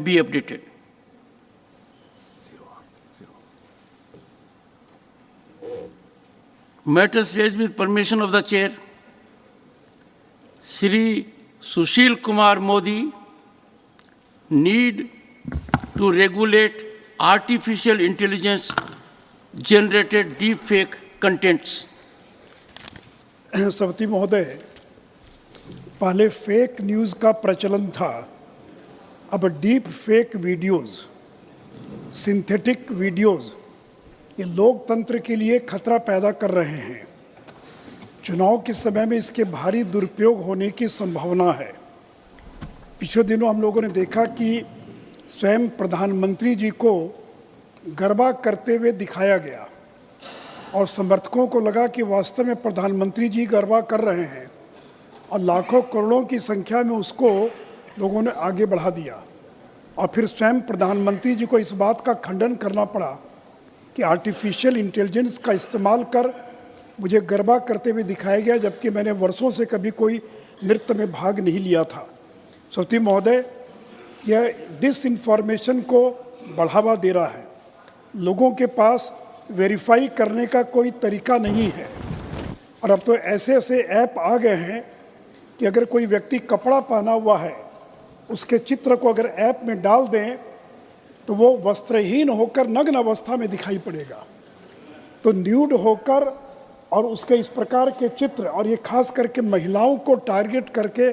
be updated. Matters raised with permission of the chair. Shri Sushil Kumar Modi, need to regulate artificial intelligence generated deepfake contents. सवती महोदय, पहले fake news का प्रचलन था, अब deep fake videos, synthetic videos ये लोकतंत्र के लिए खतरा पैदा कर रहे हैं। चुनाव के समय में इसके भारी दुरुपयोग होने की संभावना है। पिछले दिनों हम लोगों ने देखा कि स्वयं प्रधानमंत्री जी को गरबा करते हुए दिखाया गया और समर्थकों को लगा कि वास्तव में प्रधानमंत्री जी गरबा कर रहे हैं और लाखों करोड़ों की संख्या में उसको लोगों ने आगे बढ़ा दिया। और फिर स्वयं प्रधानमंत्री जी को इस बात का खंडन करना पड़ा कि आर्टिफिशियल इंटेलिजेंस का इस्तेमाल कर मुझे गरबा करते हुए दिखाया गया, जबकि मैंने वर्षों से कभी कोई नृत्य में भाग नहीं लिया था। सवती महोदय, यह डिसइंफॉर्मेशन को बढ़ावा दे रहा है। लोगों के पास वेरीफाई करने का कोई तरीका नहीं है और अब तो ऐसे ऐसे ऐप आ गए हैं कि अगर कोई व्यक्ति कपड़ा पहना हुआ है, उसके चित्र को अगर ऐप में डाल दें तो वो वस्त्रहीन होकर नग्न अवस्था में दिखाई पड़ेगा। तो न्यूड होकर और उसके इस प्रकार के चित्र, और ये खास करके महिलाओं को टारगेट करके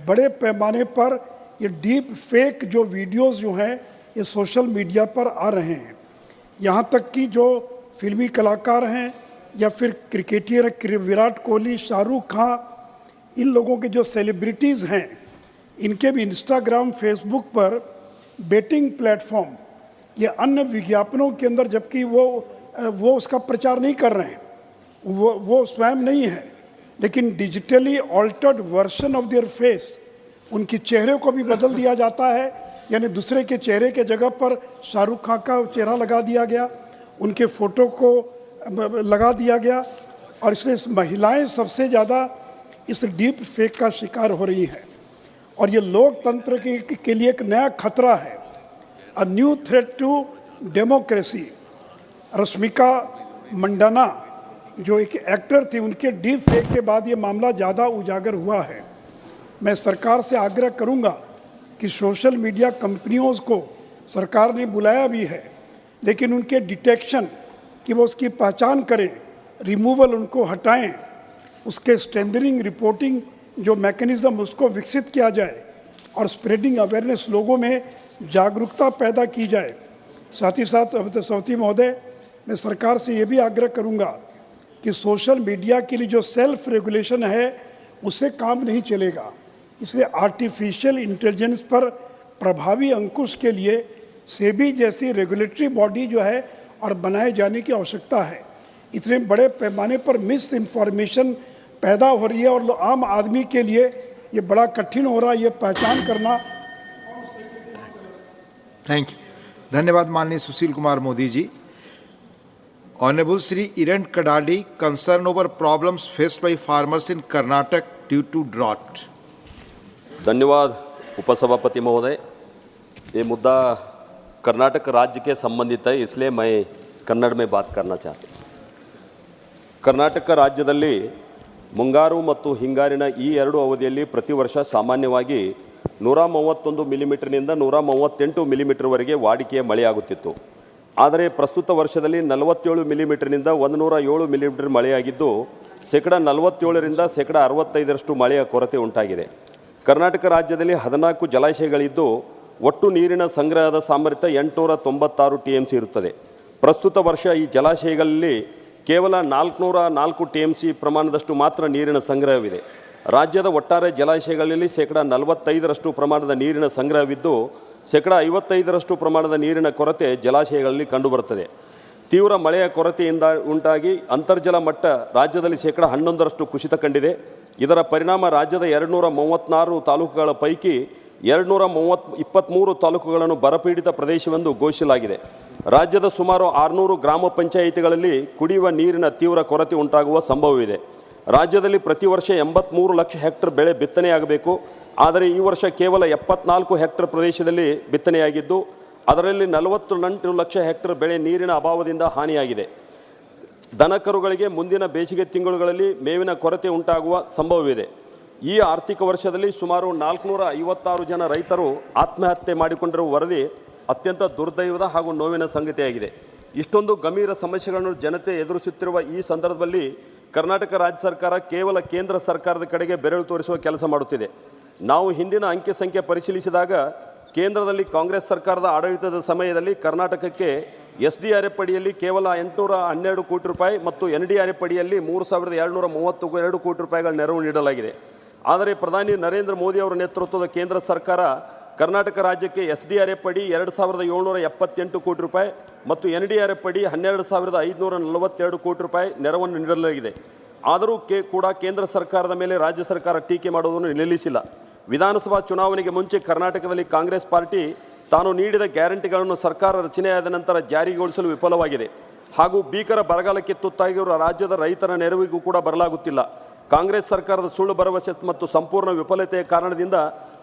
बड़े पैमाने पर ये डीप फेक जो वीडियोस जो हैं ये सोशल मीडिया पर आ रहे हैं। यहाँ तक कि जो फिल्मी कलाकार हैं या फिर क्रिकेटर विराट कोहली, शाहरुख खान, इन लोगों के जो सेलिब्रिटीज़ हैं, इनके भी इंस्टाग्राम, फेसबुक पर बेटिंग प्लेटफॉर्म या अन्य विज्ञापनों के अंदर, जबकि वो उसका प्रचार नहीं कर रहे हैं, वो स्वयं नहीं है, लेकिन digitally altered version of their face, उनके चेहरे को भी बदल दिया जाता है। यानी दूसरे के चेहरे के जगह पर शाहरुख खान का चेहरा लगा दिया गया, उनके फ़ोटो को लगा दिया गया, और इसलिए महिलाएं सबसे ज़्यादा इस डीप फेक का शिकार हो रही हैं। और ये लोकतंत्र के लिए एक नया खतरा है, a new threat to democracy. Rashmika Mandanna जो एक एक्टर थी, उनके डीप फेक के बाद ये मामला ज़्यादा उजागर हुआ है। मैं सरकार से आग्रह करूंगा कि सोशल मीडिया कंपनियों को सरकार ने बुलाया भी है, लेकिन उनके डिटेक्शन कि वो उसकी पहचान करें, रिमूवल उनको हटाएं, उसके स्ट्रेंथनिंग रिपोर्टिंग जो मैकेनिज़्म उसको विकसित किया जाए और स्प्रेडिंग अवेयरनेस, लोगों में जागरूकता पैदा की जाए। साथ ही साथ सवती महोदय, मैं सरकार से ये भी आग्रह करूंगा कि सोशल मीडिया के लिए जो सेल्फ रेगुलेशन है उससे काम नहीं चलेगा, इसलिए आर्टिफिशियल इंटेलिजेंस पर प्रभावी अंकुश के लिए सेबी जैसी रेगुलेटरी बॉडी जो है और बनाए जाने की आवश्यकता है। इतने बड़े पैमाने पर मिस इन्फॉर्मेशन पैदा हो रही है और आम आदमी के लिए ये बड़ा कठिन हो रहा है ये पहचान करना। थैंक यू, धन्यवाद माननीय Sushil Kumar Modi ji. Honorable Shri Iren Kadadi, concern over problems faced by farmers in Karnataka due to drought. धन्यवाद उपसभापति महोदय। ये मुद्दा कर्नाटक राज्य के संबंधित है, इसलिए मैं कन्नड़ में बात करना चाहता हूँ। ಕರ್ನಾಟಕ ರಾಜ್ಯದಲ್ಲಿ ಮುಂಗಾರು ಮತ್ತು ಹಿಂಗಾರಿನ ಈ ಎರಡು ಅವಧಿಯಲ್ಲಿ ಪ್ರತಿ ವರ್ಷ ಸಾಮಾನ್ಯವಾಗಿ 131 ಮಿಲಿಮೀಟರ್ನಿಂದ 138 ಮಿಲಿಮೀಟರ್ವರೆಗೆ ವಾಡಿಕೆಯ ಮಳೆಯಾಗುತ್ತಿತ್ತು. ಆದರೆ ಪ್ರಸ್ತುತ ವರ್ಷದಲ್ಲಿ 47 ಮಿಲಿಮೀಟರ್ನಿಂದ 107 ಮಿಲಿಮೀಟರ್ ಮಳೆಯಾಗಿದ್ದು ಶೇಕಡ 47ರಿಂದ ಶೇಕಡ 65ರಷ್ಟು ಮಳೆಯ ಕೊರತೆ ಉಂಟಾಗಿದೆ. ಕರ್ನಾಟಕ ರಾಜ್ಯದಲ್ಲಿ 14 ಜಲಾಶಯಗಳಿದ್ದು ಒಟ್ಟು ನೀರಿನ ಸಂಗ್ರಹದ ಸಾಮರ್ಥ್ಯ 896 TMC ಇರುತ್ತದೆ. ಪ್ರಸ್ತುತ ವರ್ಷ ಈ ಜಲಾಶಯಗಳಲ್ಲಿ ಕೇವಲ 404 TMC ಪ್ರಮಾಣದಷ್ಟು ಮಾತ್ರ ನೀರಿನ ಸಂಗ್ರಹವಿದೆ. ರಾಜ್ಯದ ಒಟ್ಟಾರೆ ಜಲಾಶಯಗಳಲ್ಲಿ ಶೇಕಡ 45ರಷ್ಟು ಪ್ರಮಾಣದ ನೀರಿನ ಸಂಗ್ರಹವಿದ್ದು ಶೇಕಡ 55ರಷ್ಟು ಪ್ರಮಾಣದ ನೀರಿನ ಕೊರತೆ ಜಲಾಶಯಗಳಲ್ಲಿ ಕಂಡುಬರುತ್ತದೆ. ತೀವ್ರ ಮಳೆಯ ಕೊರತೆಯಿಂದ ಉಂಟಾಗಿ ಅಂತರ್ಜಲ ಮಟ್ಟ ರಾಜ್ಯದಲ್ಲಿ ಶೇಕಡ 11ರಷ್ಟು ಕುಸಿತ ಕಂಡಿದೆ. ಇದರ ಪರಿಣಾಮ ರಾಜ್ಯದ 234 ತಾಲೂಕುಗಳ ಪೈಕಿ 223 ತಾಲೂಕುಗಳನ್ನು ಬರಪೀಡಿತ ಪ್ರದೇಶವೆಂದು ಘೋಷಿಸಲಾಗಿದೆ. ರಾಜ್ಯದ ಸುಮಾರು 600 ಗ್ರಾಮ ಪಂಚಾಯಿತಿಗಳಲ್ಲಿ ಕುಡಿಯುವ ನೀರಿನ ತೀವ್ರ ಕೊರತೆ ಉಂಟಾಗುವ ಸಂಭವವಿದೆ. ರಾಜ್ಯದಲ್ಲಿ ಪ್ರತಿ ವರ್ಷ 83 ಲಕ್ಷ ಹೆಕ್ಟರ್ ಬೆಳೆ ಬಿತ್ತನೆಯಾಗಬೇಕು. ಆದರೆ ಈ ವರ್ಷ ಕೇವಲ 74 ಹೆಕ್ಟೇರ್ ಪ್ರದೇಶದಲ್ಲಿ ಬಿತ್ತನೆಯಾಗಿದ್ದು ಅದರಲ್ಲಿ 48 ಲಕ್ಷ ಹೆಕ್ಟೇರ್ ಬೆಳೆ ನೀರಿನ ಅಭಾವದಿಂದ ಹಾನಿಯಾಗಿದೆ. ದನಕರುಗಳಿಗೆ ಮುಂದಿನ ಬೇಸಿಗೆ ತಿಂಗಳುಗಳಲ್ಲಿ ಮೇವಿನ ಕೊರತೆ ಉಂಟಾಗುವ ಸಂಭವವಿದೆ. ಈ ಆರ್ಥಿಕ ವರ್ಷದಲ್ಲಿ ಸುಮಾರು 456 ಜನ ರೈತರು ಆತ್ಮಹತ್ಯೆ ಮಾಡಿಕೊಂಡಿರುವ ವರದಿ ಅತ್ಯಂತ ದುರ್ದೈವದ ಹಾಗೂ ನೋವಿನ ಸಂಗತಿಯಾಗಿದೆ. ಇಷ್ಟೊಂದು ಗಂಭೀರ ಸಮಸ್ಯೆಗಳನ್ನು ಜನತೆ ಎದುರಿಸುತ್ತಿರುವ ಈ ಸಂದರ್ಭದಲ್ಲಿ ಕರ್ನಾಟಕ ರಾಜ್ಯ ಸರ್ಕಾರ ಕೇವಲ ಕೇಂದ್ರ ಸರ್ಕಾರದ ಕಡೆಗೆ ಬೆರಳು ತೋರಿಸುವ ಕೆಲಸ ಮಾಡುತ್ತಿದೆ. ನಾವು ಹಿಂದಿನ ಅಂಕೆ ಸಂಖ್ಯೆ ಪರಿಶೀಲಿಸಿದಾಗ ಕೇಂದ್ರದಲ್ಲಿ ಕಾಂಗ್ರೆಸ್ ಸರ್ಕಾರದ ಆಡಳಿತದ ಸಮಯದಲ್ಲಿ ಕರ್ನಾಟಕಕ್ಕೆ SDRF ಅಡಿಯಲ್ಲಿ ಕೇವಲ 812 ಕೋಟಿ ರೂಪಾಯಿ ಮತ್ತು NDRF ಅಡಿಯಲ್ಲಿ 3232 ಕೋಟಿ ರೂಪಾಯಿಗಳ ನೆರವು ನೀಡಲಾಗಿದೆ. ಆದರೆ ಪ್ರಧಾನಿ ನರೇಂದ್ರ ಮೋದಿ ಅವರ ನೇತೃತ್ವದ ಕೇಂದ್ರ ಸರ್ಕಾರ ಕರ್ನಾಟಕ ರಾಜ್ಯಕ್ಕೆ SDRF ಅಡಿ 2778 ಕೋಟಿ ರೂಪಾಯಿ ಮತ್ತು NDRF ಅಡಿ 12542 ಕೋಟಿ ರೂಪಾಯಿ ನೆರವನ್ನು ನೀಡಲಾಗಿದೆ. ಆದರೂ ಕೂಡ ಕೇಂದ್ರ ಸರ್ಕಾರದ ಮೇಲೆ ರಾಜ್ಯ ಸರ್ಕಾರ ಟೀಕೆ ಮಾಡುವುದನ್ನು ನಿಲ್ಲಿಸಿಲ್ಲ. ವಿಧಾನಸಭಾ ಚುನಾವಣೆಗೆ ಮುಂಚೆ ಕರ್ನಾಟಕದಲ್ಲಿ ಕಾಂಗ್ರೆಸ್ ಪಾರ್ಟಿ ತಾನು ನೀಡಿದ ಗ್ಯಾರಂಟಿಗಳನ್ನು ಸರ್ಕಾರ ರಚನೆಯಾದ ನಂತರ ಜಾರಿಗೊಳಿಸಲು ವಿಫಲವಾಗಿದೆ ಹಾಗೂ ಭೀಕರ ಬರಗಾಲಕ್ಕೆ ತುತ್ತಾಗಿರುವ ರಾಜ್ಯದ ರೈತರ ನೆರವಿಗೂ ಕೂಡ ಬರಲಾಗುತ್ತಿಲ್ಲ. ಕಾಂಗ್ರೆಸ್ ಸರ್ಕಾರದ ಸುಳ್ಳು ಭರವಸೆ ಮತ್ತು ಸಂಪೂರ್ಣ ವಿಫಲತೆಯ ಕಾರಣದಿಂದ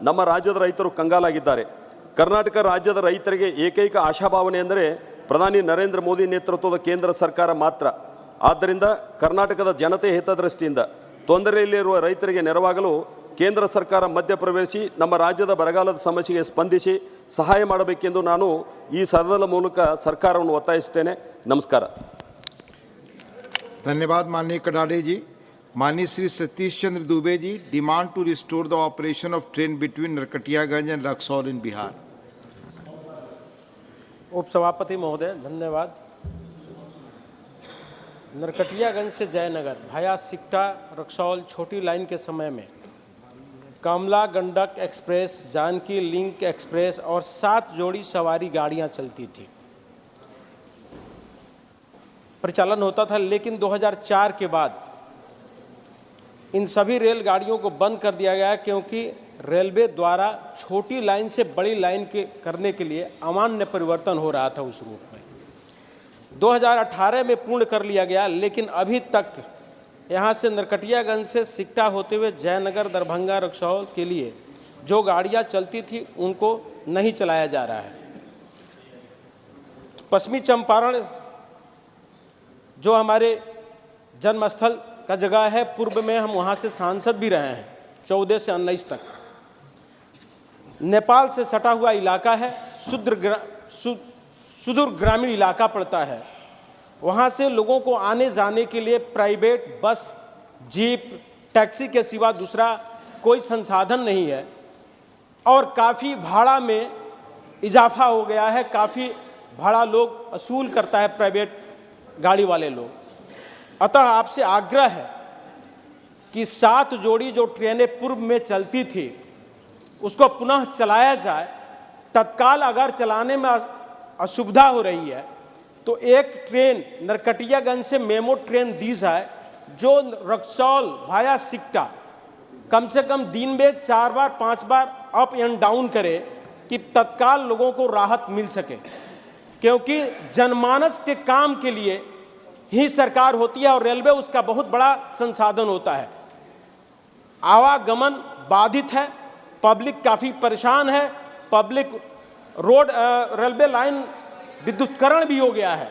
ನಮ್ಮ ರಾಜ್ಯದ ರೈತರು ಕಂಗಾಲಾಗಿದ್ದಾರೆ. ಕರ್ನಾಟಕ ರಾಜ್ಯದ ರೈತರಿಗೆ ಏಕೈಕ ಆಶಾಭಾವನೆ ಎಂದರೆ ಪ್ರಧಾನಿ ನರೇಂದ್ರ ಮೋದಿ ನೇತೃತ್ವದ ಕೇಂದ್ರ ಸರ್ಕಾರ ಮಾತ್ರ. ಆದ್ದರಿಂದ ಕರ್ನಾಟಕದ ಜನತೆ ಹಿತದೃಷ್ಟಿಯಿಂದ ತೊಂದರೆಯಲ್ಲಿರುವ ರೈತರಿಗೆ ನೆರವಾಗಲು ಕೇಂದ್ರ ಸರ್ಕಾರ ಮಧ್ಯಪ್ರವೇಶಿಸಿ ನಮ್ಮ ರಾಜ್ಯದ ಬರಗಾಲದ ಸಮಸ್ಯೆಗೆ ಸ್ಪಂದಿಸಿ ಸಹಾಯ ಮಾಡಬೇಕೆಂದು ನಾನು ಈ ಸದನದ ಮೂಲಕ ಸರ್ಕಾರವನ್ನು ಒತ್ತಾಯಿಸುತ್ತೇನೆ. ನಮಸ್ಕಾರ. धन्यवाद माननीय कडाडे जी. माननीय Shri Satish Chandra Dubey ji, demand to restore the operation of train between Narkatiaganj and Raxaul in Bihar. उपसभापति महोदय धन्यवाद. नरकटियागंज से जयनगर भाया सिकटा रक्सौल छोटी लाइन के समय में Kamla Gandak express, Janki link express और 7 जोड़ी सवारी गाड़ियां चलती थी, परिचालन होता था. लेकिन 2004 के बाद इन सभी रेलगाड़ियों को बंद कर दिया गया क्योंकि रेलवे द्वारा छोटी लाइन से बड़ी लाइन के करने के लिए अमान्य परिवर्तन हो रहा था उस रूट में. 2018 में पूर्ण कर लिया गया, लेकिन अभी तक यहाँ से नरकटियागंज से सिकटा होते हुए जयनगर, दरभंगा, रक्सौल के लिए जो गाड़ियाँ चलती थी उनको नहीं चलाया जा रहा है. पश्चिमी चंपारण जो हमारे जन्मस्थल का जगह है, पूर्व में हम वहाँ से सांसद भी रहे हैं 14 से 19 तक. नेपाल से सटा हुआ इलाका है, सुदूर ग्रामीण इलाका पड़ता है. वहाँ से लोगों को आने जाने के लिए प्राइवेट बस, जीप, टैक्सी के सिवा दूसरा कोई संसाधन नहीं है और काफ़ी भाड़ा में इजाफा हो गया है. काफ़ी भाड़ा लोग वसूल करता है प्राइवेट गाड़ी वाले लोग. अतः आपसे आग्रह है कि 7 जोड़ी जो ट्रेनें पूर्व में चलती थी उसको पुनः चलाया जाए. तत्काल अगर चलाने में असुविधा हो रही है तो एक ट्रेन नरकटियागंज से मेमो ट्रेन दी जाए जो रक्सौल भाया सिकटा कम से कम दिन में 4 बार 5 बार अप एंड डाउन करे कि तत्काल लोगों को राहत मिल सके. क्योंकि जनमानस के काम के लिए ही सरकार होती है और रेलवे उसका बहुत बड़ा संसाधन होता है. आवागमन बाधित है, पब्लिक काफ़ी परेशान है. पब्लिक रोड रेलवे लाइन विद्युतीकरण भी हो गया है,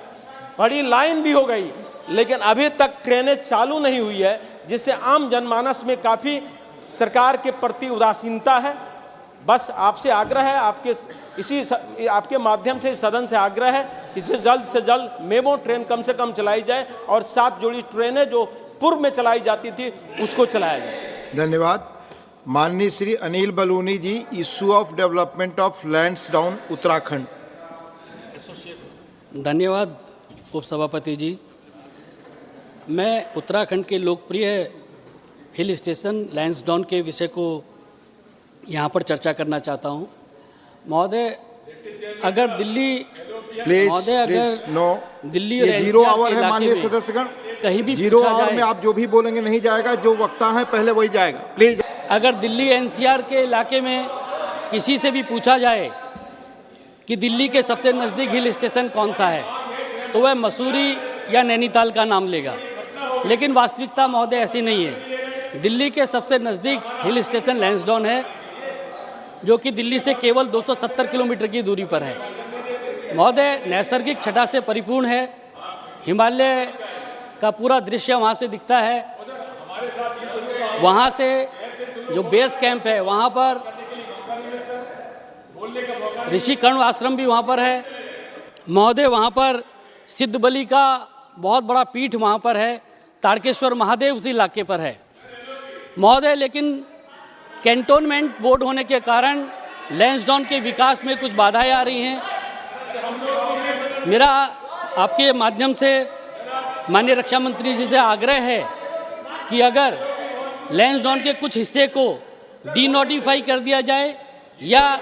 बड़ी लाइन भी हो गई, लेकिन अभी तक ट्रेनें चालू नहीं हुई है, जिससे आम जनमानस में काफ़ी सरकार के प्रति उदासीनता है. बस आपसे आग्रह है, आपके माध्यम से सदन से आग्रह है कि जल्द से जल्द मेमो ट्रेन कम से कम चलाई जाए और 7 जोड़ी ट्रेनें जो पूर्व में चलाई जाती थी उसको चलाया जाए. धन्यवाद. माननीय Shri Anil Baluni ji, issue of development of Lansdowne Uttarakhand. धन्यवाद उपसभापति जी. मैं उत्तराखंड के लोकप्रिय हिल स्टेशन लैंसडाउन के विषय को यहाँ पर चर्चा करना चाहता हूँ. महोदय, अगर दिल्ली प्लीज नो, दिल्ली ये 0 आवर है माननीय सदस्यगण. कहीं भी 0 आवर में आप जो भी बोलेंगे नहीं जाएगा, जो वक्ता है पहले वही जाएगा. प्लीज. अगर दिल्ली NCR के इलाके में किसी से भी पूछा जाए कि दिल्ली के सबसे नज़दीक हिल स्टेशन कौन सा है तो वह मसूरी या नैनीताल का नाम लेगा. लेकिन वास्तविकता महोदय ऐसी नहीं है. दिल्ली के सबसे नज़दीक हिल स्टेशन लैंसडाउन है जो कि दिल्ली से केवल 270 किलोमीटर की दूरी पर है। महोदय, नैसर्गिक छटा से परिपूर्ण है। हिमालय का पूरा दृश्य वहाँ से दिखता है। वहाँ से जो बेस कैंप है वहाँ पर ऋषि कर्ण आश्रम भी वहाँ पर है। महोदय, वहाँ पर सिद्ध बलि का बहुत बड़ा पीठ वहाँ पर है। तारकेश्वर महादेव उस इलाके पर है। महोदय, लेकिन कैंटोनमेंट बोर्ड होने के कारण लैंसडाउन के विकास में कुछ बाधाएं आ रही हैं। मेरा आपके माध्यम से माननीय रक्षा मंत्री जी से आग्रह है कि अगर लैंसडाउन के कुछ हिस्से को डीनोटिफाई कर दिया जाए या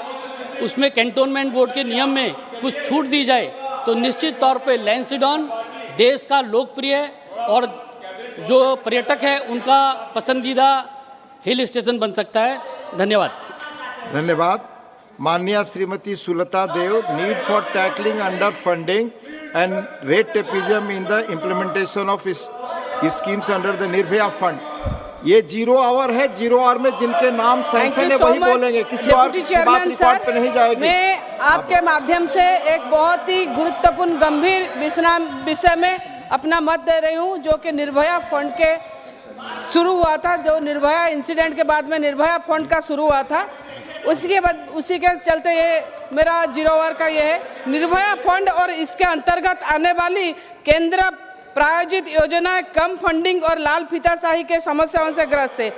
उसमें कैंटोनमेंट बोर्ड के नियम में कुछ छूट दी जाए तो निश्चित तौर पे लैंसडाउन देश का लोकप्रिय और जो पर्यटक है उनका पसंदीदा हिल स्टेशन बन सकता है। धन्यवाद। धन्यवाद। माननीय Shrimati Sulata Dev, need for tackling under funding and red tapism in the implementation of schemes under the Nirbhaya fund. ये 0 आवर है। 0 आवर में जिनके नाम सैंक्शन है वही बोलेंगे, किसी और की बात रिकॉर्ड पे नहीं जाएगी। मैं आपके माध्यम से एक बहुत ही गुरुत्वपूर्ण गंभीर विषय में अपना मत दे रही हूँ, जो कि निर्भया फंड के शुरू हुआ था। जो निर्भया इंसिडेंट के बाद में निर्भया फंड का शुरू हुआ था, उसी के चलते ये मेरा 0 आवर का ये है। निर्भया फंड और इसके अंतर्गत आने वाली केंद्र प्रायोजित योजनाएं कम फंडिंग और लाल फीताशाही के समस्याओं से ग्रस्त है,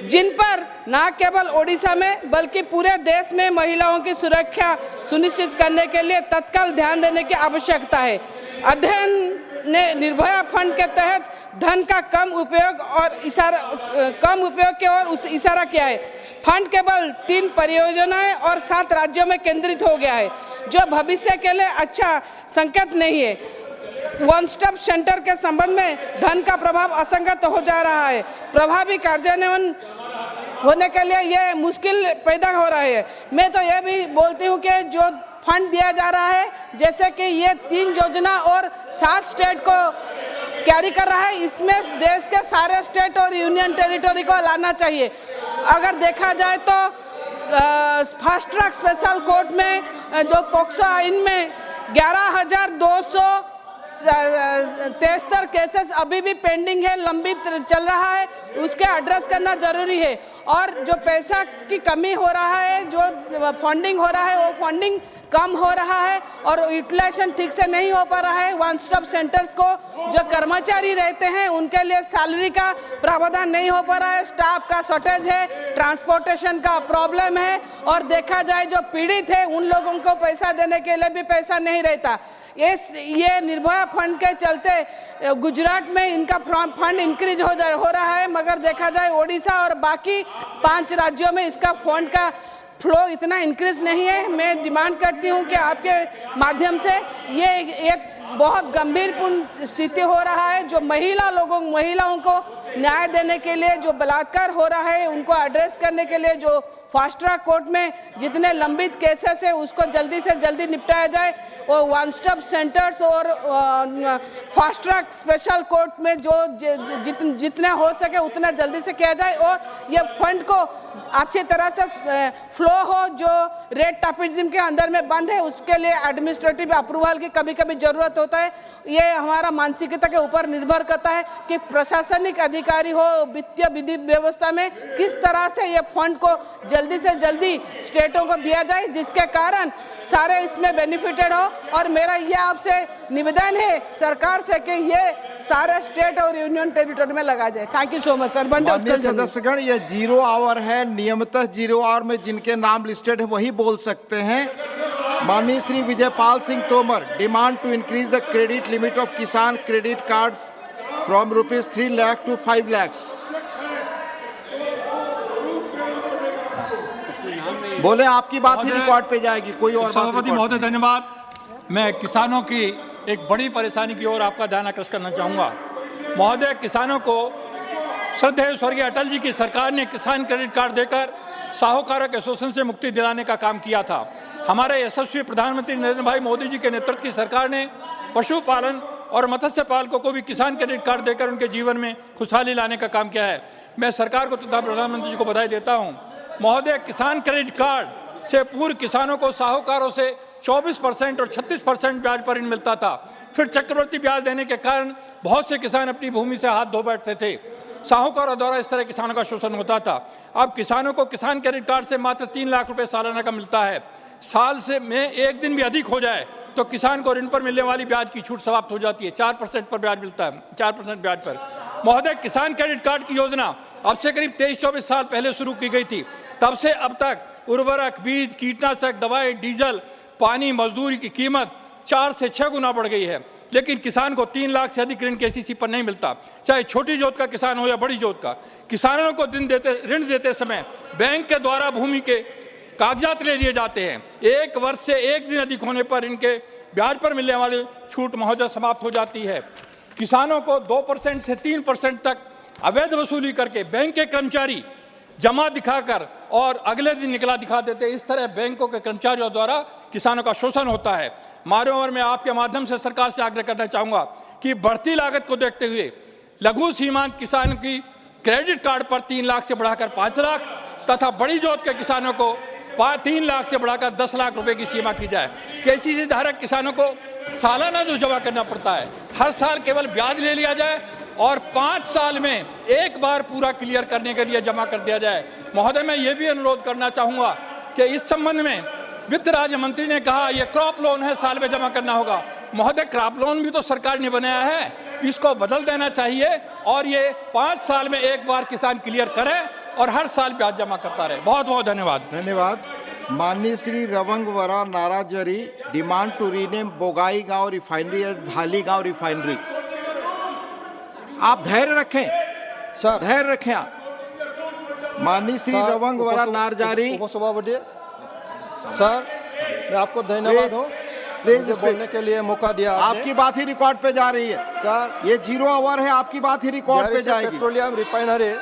जिन पर न केवल ओडिशा में बल्कि पूरे देश में महिलाओं की सुरक्षा सुनिश्चित करने के लिए तत्काल ध्यान देने की आवश्यकता है। अध्ययन ने निर्भया फंड के तहत धन का कम उपयोग की ओर इशारा किया है। फंड केवल 3 परियोजनाएं और 7 राज्यों में केंद्रित हो गया है, जो भविष्य के लिए अच्छा संकेत नहीं है। वन स्टॉप सेंटर के संबंध में धन का प्रभाव असंगत हो जा रहा है। प्रभावी कार्यान्वयन होने के लिए ये मुश्किल पैदा हो रहा है। मैं तो ये भी बोलती हूँ कि जो फंड दिया जा रहा है, जैसे कि ये 3 योजना और 7 स्टेट को कैरी कर रहा है, इसमें देश के सारे स्टेट और यूनियन टेरिटरी को लाना चाहिए। अगर देखा जाए तो फास्ट ट्रैक स्पेशल कोर्ट में जो पॉक्सो आइन में 11,273 केसेस अभी भी पेंडिंग है, लंबित चल रहा है, उसके एड्रेस करना जरूरी है। और जो पैसा की कमी हो रहा है, जो फंडिंग हो रहा है, वो फंडिंग कम हो रहा है और यूटिलाइजेशन ठीक से नहीं हो पा रहा है। वन स्टॉप सेंटर्स को जो कर्मचारी रहते हैं उनके लिए सैलरी का प्रावधान नहीं हो पा रहा है, स्टाफ का शॉर्टेज है, ट्रांसपोर्टेशन का प्रॉब्लम है, और देखा जाए जो पीड़ित है उन लोगों को पैसा देने के लिए भी पैसा नहीं रहता। ये निर्भया फंड के चलते गुजरात में इनका फंड इंक्रीज हो रहा है, मगर देखा जाए ओडिशा और बाकी 5 राज्यों में इसका फंड का फ्लो इतना इंक्रीज नहीं है। मैं डिमांड करती हूं कि आपके माध्यम से ये एक बहुत गंभीरपूर्ण स्थिति हो रहा है, जो महिलाओं को न्याय देने के लिए जो बलात्कार हो रहा है उनको एड्रेस करने के लिए जो फास्ट ट्रैक कोर्ट में जितने लंबित केसेस है उसको जल्दी से जल्दी निपटाया जाए, और वन स्टॉप सेंटर्स और फास्ट ट्रैक स्पेशल कोर्ट में जो जितने हो सके उतना जल्दी से किया जाए, और ये फंड को अच्छी तरह से फ्लो हो। जो रेट टापिज्म के अंदर में बंद है उसके लिए एडमिनिस्ट्रेटिव अप्रूवल की कभी कभी ज़रूरत होता है। ये हमारा मानसिकता के ऊपर निर्भर करता है कि प्रशासनिक अधिकारी हो, वित्तीय विधि व्यवस्था में किस तरह से ये फंड को जल्दी से जल्दी स्टेटों को दिया जाए, जिसके कारण सारे इसमें बेनिफिटेड हो। और मेरा ये आपसे निवेदन है सरकार से कि ये सारे स्टेट और यूनियन टेरिटरी में लगा जाए। Thank you so much sir. माननीय सदस्यगण, ये 0 आवर है। नियमतः 0 आवर में जिनके नाम लिस्टेड है वही बोल सकते हैं। माननीय Shri Vijaypal Singh Tomar, demand to increase the credit limit of Kisan credit card from ₹3 lakh to 5 lakhs। बोले आपकी बात ही रिकॉर्ड पे जाएगी, कोई और बात। सभापति महोदय धन्यवाद। मैं किसानों की एक बड़ी परेशानी की ओर आपका ध्यान आकर्षित करना चाहूँगा। महोदय, किसानों को श्रद्धेय स्वर्गीय अटल जी की सरकार ने किसान क्रेडिट कार्ड देकर साहूकारों के शोषण से मुक्ति दिलाने का काम किया था। हमारे यशस्वी प्रधानमंत्री नरेंद्र भाई मोदी जी के नेतृत्व की सरकार ने पशुपालन और मत्स्य पालकों को भी किसान क्रेडिट कार्ड देकर उनके जीवन में खुशहाली लाने का काम किया है। मैं सरकार को तथा प्रधानमंत्री जी को बधाई देता हूँ। महोदय, किसान क्रेडिट कार्ड से पूर्व किसानों को साहूकारों से 24% और 36% ब्याज पर ऋण मिलता था। फिर चक्रवृद्धि ब्याज देने के कारण बहुत से किसान अपनी भूमि से हाथ धो बैठते थे। साहूकारों द्वारा इस तरह किसानों का शोषण होता था। अब किसानों को किसान क्रेडिट कार्ड से मात्र 3 लाख रुपए सालाना का मिलता है। साल से में एक दिन भी अधिक हो जाए तो किसान को ऋण पर मिलने वाली ब्याज की छूट समाप्त हो जाती है। 4% पर ब्याज मिलता है, 4% ब्याज पर। महोदय, किसान क्रेडिट कार्ड की योजना अब से करीब 23-24 साल पहले शुरू की गई थी। तब से अब तक उर्वरक, बीज, कीटनाशक, दवाई, डीजल, पानी, मजदूरी की कीमत 4 से 6 गुना बढ़ गई है, लेकिन किसान को 3 लाख से अधिक ऋण केसीसी पर नहीं मिलता, चाहे छोटी जोत का किसान हो या बड़ी जोत का। किसानों को ऋण देते समय बैंक के द्वारा भूमि के कागजात ले लिए जाते हैं। 1 वर्ष से 1 दिन अधिक होने पर इनके ब्याज पर मिलने वाली छूट महोदय समाप्त हो जाती है। किसानों को 2% से 3% तक अवैध वसूली करके बैंक के कर्मचारी जमा दिखाकर और अगले दिन निकला दिखा देते। इस तरह बैंकों के कर्मचारियों द्वारा किसानों का शोषण होता है। मान्यवर, मैं आपके माध्यम से सरकार से आग्रह करना चाहूँगा कि बढ़ती लागत को देखते हुए लघु सीमांत किसान की क्रेडिट कार्ड पर 3 लाख से बढ़ाकर 5 लाख तथा बड़ी जोत के किसानों को 3 लाख से बढ़ाकर 10 लाख रुपए की सीमा की जाए। केसीसी धारक किसानों को सालाना जो जमा करना पड़ता है, हर साल केवल ब्याज ले लिया जाए और 5 साल में एक बार पूरा क्लियर करने के लिए जमा कर दिया जाए। महोदय, मैं ये भी अनुरोध करना चाहूँगा कि इस संबंध में वित्त राज्य मंत्री ने कहा ये क्रॉप लोन है, साल में जमा करना होगा। महोदय, क्रॉप लोन भी तो सरकार ने बनाया है, इसको बदल देना चाहिए और ये 5 साल में एक बार किसान क्लियर करे और हर साल ब्याज जमा करता रहे। बहुत बहुत धन्यवाद। धन्यवाद। माननीय Shri Rwngwra Narzary demand to rename Bongaigaon refinery as Dhaligaon refinery. आप धैर्य रखें सर, धैर्य रखें आप। माननीय श्री रवंगवरा नाराजरी। उपसभापति सर, मैं आपको धन्यवाद हूँ मुझे बोलने के लिए मौका दिया। आपकी बात ही रिकॉर्ड पे जा रही है सर, ये 0 आवर है, आपकी बात ही रिकॉर्ड पे जाएगी। Petroleum refinery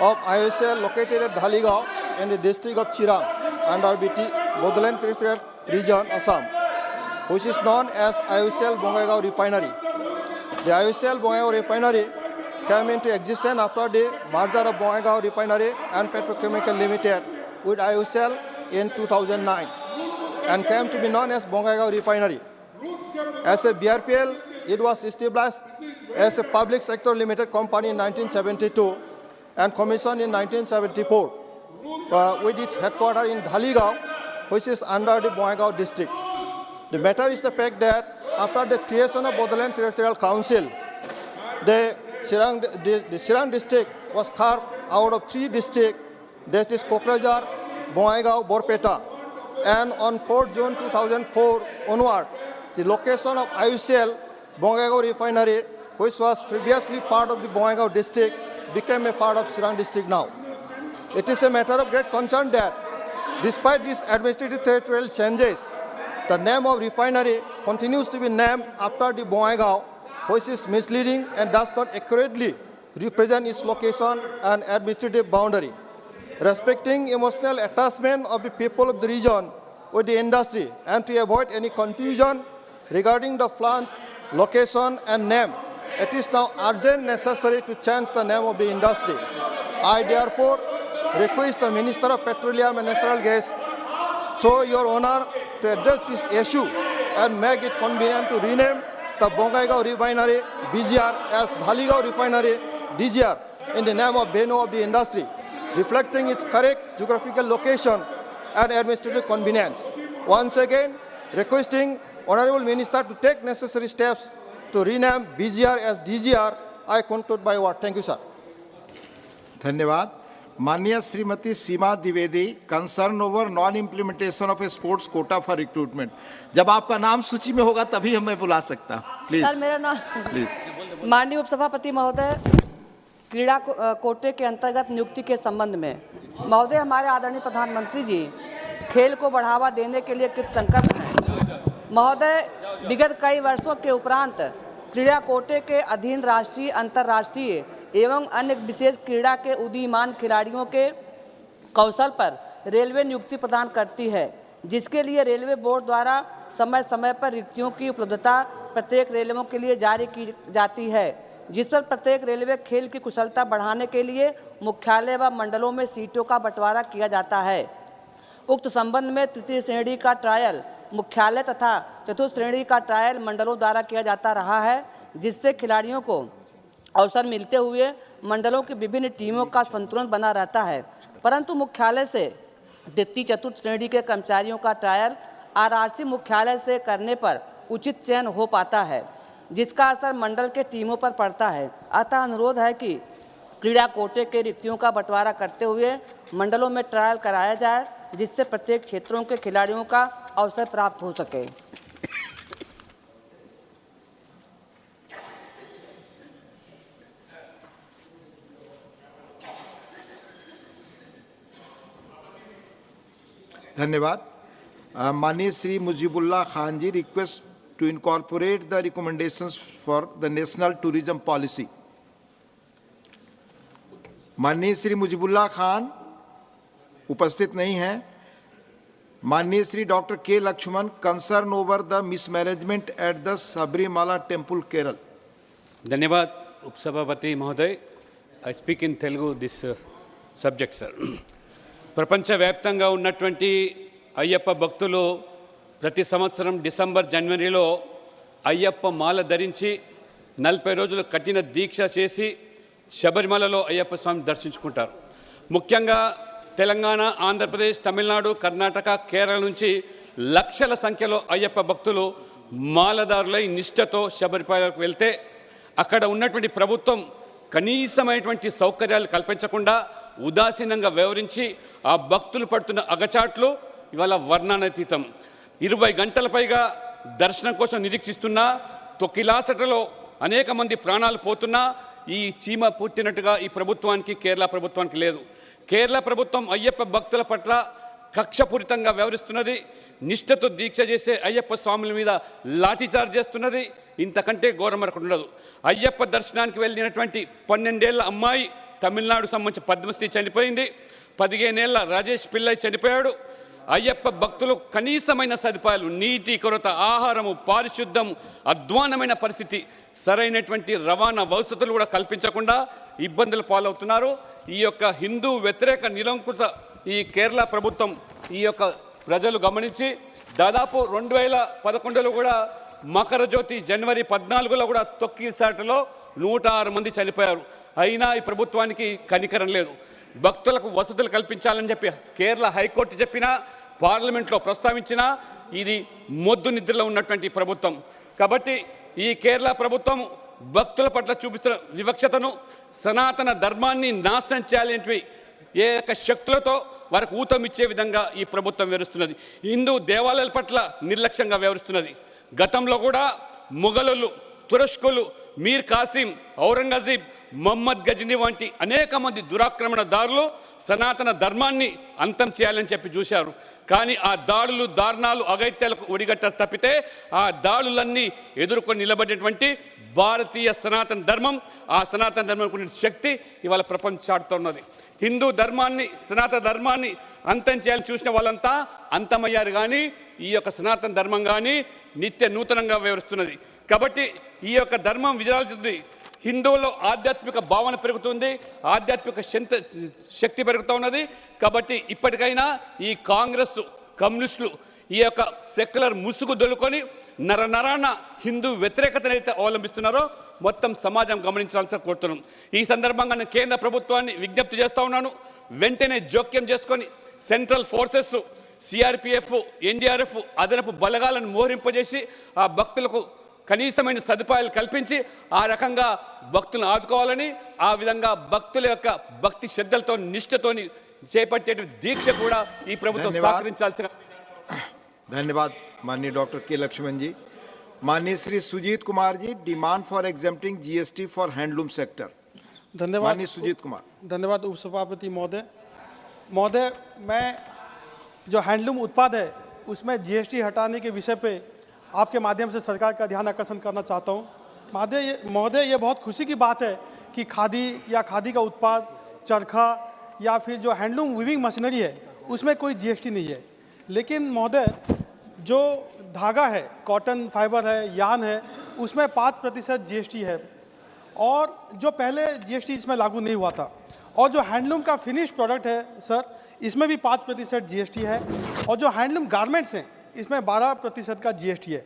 of IOCL located at Dhaligaon in the district of Chirang under BT Bodoland Territorial Region, Assam, which is known as IOCL Bongaigaon Refinery. The IOCL Bongaigaon Refinery came into existence after the merger of Bongaigaon Refinery and Petrochemical Limited with IOCL in 2009 and came to be known as Bongaigaon Refinery. As a BRPL, it was established as a public sector limited company in 1972 and commissioned in 1974 with its headquarters in Dhaligaon, which is under the Bongaigaon district. The matter is the fact that after the creation of Bodoland Territorial Council, the Chirang district was carved out of 3 districts, that is Kokrajhar, Bongaigaon, Borpeta, and on 4 June 2004 onward, the location of IOCL Bongaigaon Refinery, which was previously part of the Bongaigaon district, became a part of Chirang district now. It is a matter of great concern that despite these administrative territorial changes, the name of refinery continues to be named after the Bongaigaon, which is misleading and does not accurately represent its location and administrative boundary. Respecting emotional attachment of the people of the region with the industry and to avoid any confusion regarding the plant location and name, it is now urgent necessary to change the name of the industry. I therefore request the Minister of Petroleum and Natural Gas, through your honor, to address this issue and make it convenient to rename the Bongaigaon Refinery BGR as Dhaligaon Refinery DGR in the name of venue of the industry, reflecting its correct geographical location and administrative convenience. Once again, requesting Honorable Minister to take necessary steps to rename BGR as DGR, I conclude my word. Thank you, sir. धन्यवाद। माननीय Shrimati Seema Dwivedi, concern over non implementation of a sports quota for recruitment. जब आपका नाम सूची में होगा तभी हमें बुला सकता। प्लीज सर, मेरा नाम प्लीज। माननीय उपसभापति महोदय, क्रीड़ा कोटे के अंतर्गत नियुक्ति के संबंध में महोदय, हमारे आदरणीय प्रधानमंत्री जी खेल को बढ़ावा देने के लिए कृत संकल्प हैं। महोदय, विगत कई वर्षों के उपरांत क्रीड़ा कोटे के अधीन राष्ट्रीय, अंतर्राष्ट्रीय एवं अन्य विशेष क्रीड़ा के उदीयमान खिलाड़ियों के कौशल पर रेलवे नियुक्ति प्रदान करती है, जिसके लिए रेलवे बोर्ड द्वारा समय समय पर रिक्तियों की उपलब्धता प्रत्येक रेलवों के लिए जारी की जाती है, जिस पर प्रत्येक रेलवे खेल की कुशलता बढ़ाने के लिए मुख्यालय व मंडलों में सीटों का बंटवारा किया जाता है। उक्त संबंध में तृतीय श्रेणी का ट्रायल मुख्यालय तथा चतुर्थ श्रेणी का ट्रायल मंडलों द्वारा किया जाता रहा है, जिससे खिलाड़ियों को अवसर मिलते हुए मंडलों की विभिन्न टीमों का संतुलन बना रहता है। परंतु मुख्यालय से द्वितीय चतुर्थ श्रेणी के कर्मचारियों का ट्रायल आरआरसी मुख्यालय से करने पर उचित चयन हो पाता है, जिसका असर मंडल के टीमों पर पड़ता है। अतः अनुरोध है कि क्रीड़ा कोटे के रिक्तियों का बंटवारा करते हुए मंडलों में ट्रायल कराया जाए, जिससे प्रत्येक क्षेत्रों के खिलाड़ियों का अवसर प्राप्त हो सके। धन्यवाद। माननीय Shri Mujibullah Khan ji, request to incorporate the recommendations for the national tourism policy. माननीय श्री मुजीबुल्लाह खान उपस्थित नहीं हैं। माननीय Shri doctor K Laxman, concern over the mismanagement at the Sabarimala temple, Kerala. धन्यवाद उपसभापति महोदय। I speak in Telugu this subject sir. ప్రపంచవ్యాప్తంగా ఉన్నటువంటి అయ్యప్ప భక్తులు ప్రతి సంవత్సరం డిసెంబర్ జనవరిలో అయ్యప్ప మాల ధరించి 40 రోజులు కఠిన దీక్ష చేసి శబరిమలలో అయ్యప్ప స్వామిని దర్శించుకుంటారు. ముఖ్యంగా తెలంగాణ, ఆంధ్రప్రదేశ్, తమిళనాడు, కర్ణాటక, కేరళ నుంచి లక్షల సంఖ్యలో అయ్యప్ప భక్తులు మాలదారులై నిష్ఠతో శబరిమలకు వెళ్తే అక్కడ ఉన్నటువంటి ప్రభుత్వం కనీసమైనటువంటి సౌకర్యాలు కల్పించకుండా ఉదాసీనంగా వ్యవహరించి ఆ భక్తులు పడుతున్న అగచాట్లు ఇవాళ వర్ణనాతీతం. 20 గంటల పైగా దర్శనం కోసం నిరీక్షిస్తున్నా తొక్కిలాసటలో అనేక మంది ప్రాణాలు పోతున్నా ఈ చీమ పుట్టినట్టుగా ఈ ప్రభుత్వానికి, కేరళ ప్రభుత్వానికి లేదు. కేరళ ప్రభుత్వం అయ్యప్ప భక్తుల పట్ల కక్షపూరితంగా వ్యవహరిస్తున్నది. నిష్ఠతో దీక్ష చేసే అయ్యప్ప స్వాముల మీద లాఠీచార్జ్ చేస్తున్నది. ఇంతకంటే ఘోరం మరొకటి ఉండదు. అయ్యప్ప దర్శనానికి వెళ్ళినటువంటి 12 ఏళ్ల అమ్మాయి తమిళనాడు సంబంధించి పద్మశ్రీ చనిపోయింది. 15 ఏళ్ల రాజేష్ పిల్లై చనిపోయాడు. అయ్యప్ప భక్తులు కనీసమైన సదుపాయాలు, నీటి కొరత, ఆహారము, పారిశుద్ధం, అధ్వానమైన పరిస్థితి, సరైనటువంటి రవాణా వసతులు కూడా కల్పించకుండా ఇబ్బందులు పాలవుతున్నారు. ఈ యొక్క హిందూ వ్యతిరేక నిరంకుశ ఈ కేరళ ప్రభుత్వం ఈ యొక్క ప్రజలు గమనించి దాదాపు 2011లో కూడా మకర జ్యోతి జనవరి 14లో కూడా తొక్కిసాటలో 106 మంది చనిపోయారు. అయినా ఈ ప్రభుత్వానికి కనికరం లేదు. భక్తులకు వసతులు కల్పించాలని చెప్పి కేరళ హైకోర్టు చెప్పినా, పార్లమెంట్లో ప్రస్తావించినా ఇది మొద్దు నిద్రలో ఉన్నటువంటి ప్రభుత్వం. కాబట్టి ఈ కేరళ ప్రభుత్వం భక్తుల పట్ల చూపిస్తున్న వివక్షతను, సనాతన ధర్మాన్ని నాశనం చేయాలంటే ఏ యొక్క శక్తులతో వారికి ఊతం ఇచ్చే విధంగా ఈ ప్రభుత్వం వ్యవహరిస్తున్నది. హిందూ దేవాలయాల పట్ల నిర్లక్ష్యంగా వ్యవహరిస్తున్నది. గతంలో కూడా మొఘలులు, తురష్కులు, మీర్ కాసిం, ఔరంగజేబ్, మొహమ్మద్ గజనీ వంటి అనేక మంది దురాక్రమణదారులు సనాతన ధర్మాన్ని అంతం చేయాలని చెప్పి చూశారు. కానీ ఆ దాడులు, దారుణాలు, అగైత్యాలకు ఒడిగట్ట తప్పితే ఆ దాడులన్నీ ఎదుర్కొని నిలబడేటువంటి భారతీయ సనాతన ధర్మం, ఆ సనాతన ధర్మం శక్తి ఇవాళ ప్రపంచాడుతున్నది. హిందూ ధర్మాన్ని, సనాతన ధర్మాన్ని అంతం చేయాలని చూసిన వాళ్ళంతా అంతమయ్యారు. కానీ ఈ యొక్క సనాతన ధర్మం కానీ నిత్య నూతనంగా వ్యవహరిస్తున్నది. కాబట్టి ఈ యొక్క ధర్మం విజయాలుతుంది. హిందువుల్లో ఆధ్యాత్మిక భావన పెరుగుతుంది, ఆధ్యాత్మిక శక్తి పెరుగుతూ ఉన్నది. కాబట్టి ఇప్పటికైనా ఈ కాంగ్రెస్, కమ్యూనిస్టులు ఈ యొక్క సెక్యులర్ ముసుగు దొలుకొని నరాన హిందూ వ్యతిరేకతను అయితే అవలంబిస్తున్నారో మొత్తం సమాజం గమనించాల్సిన కోరుతున్నాం. ఈ సందర్భంగా నేను కేంద్ర ప్రభుత్వాన్ని విజ్ఞప్తి చేస్తూ ఉన్నాను. వెంటనే జోక్యం చేసుకొని సెంట్రల్ ఫోర్సెస్, సిఆర్పిఎఫ్, ఎన్డీఆర్ఎఫ్ అదనపు బలగాలను మోహరింపజేసి ఆ భక్తులకు కనీసమైన సదుపాయాలు కల్పించి ఆ రకంగా భక్తులను ఆదుకోవాలని, ఆ విధంగా భక్తుల యొక్క భక్తి శ్రద్ధలతో, నిష్ఠతోని చేపట్టే దీక్ష కూడా ఈ ప్రభుత్వం సహకరించాల్సిన. धन्यवाद माननीय डॉक्टर के लक्ष्मण जी। माननीय Shri Sujeet Kumar ji, demand for exempting GST for handloom sector. धन्यवाद माननीय सुजीत कुमार। धन्यवाद उपसभापति महोदय, मैं जो हैंडलूम उत्पाद है उसमें जीएसटी हटाने के विषय पे आपके माध्यम से सरकार का ध्यान आकर्षण करना चाहता हूँ। महोदय, ये बहुत खुशी की बात है कि खादी या खादी का उत्पाद, चरखा या फिर जो हैंडलूम वीविंग मशीनरी है उसमें कोई जीएसटी नहीं है। लेकिन महोदय, जो धागा है, कॉटन फाइबर है, यान है, उसमें 5% जीएसटी है और जो पहले जीएसटी इसमें लागू नहीं हुआ था और जो हैंडलूम का फिनिश प्रोडक्ट है सर, इसमें भी 5% GST है, और जो हैंडलूम गारमेंट्स हैं इसमें 12% का GST है।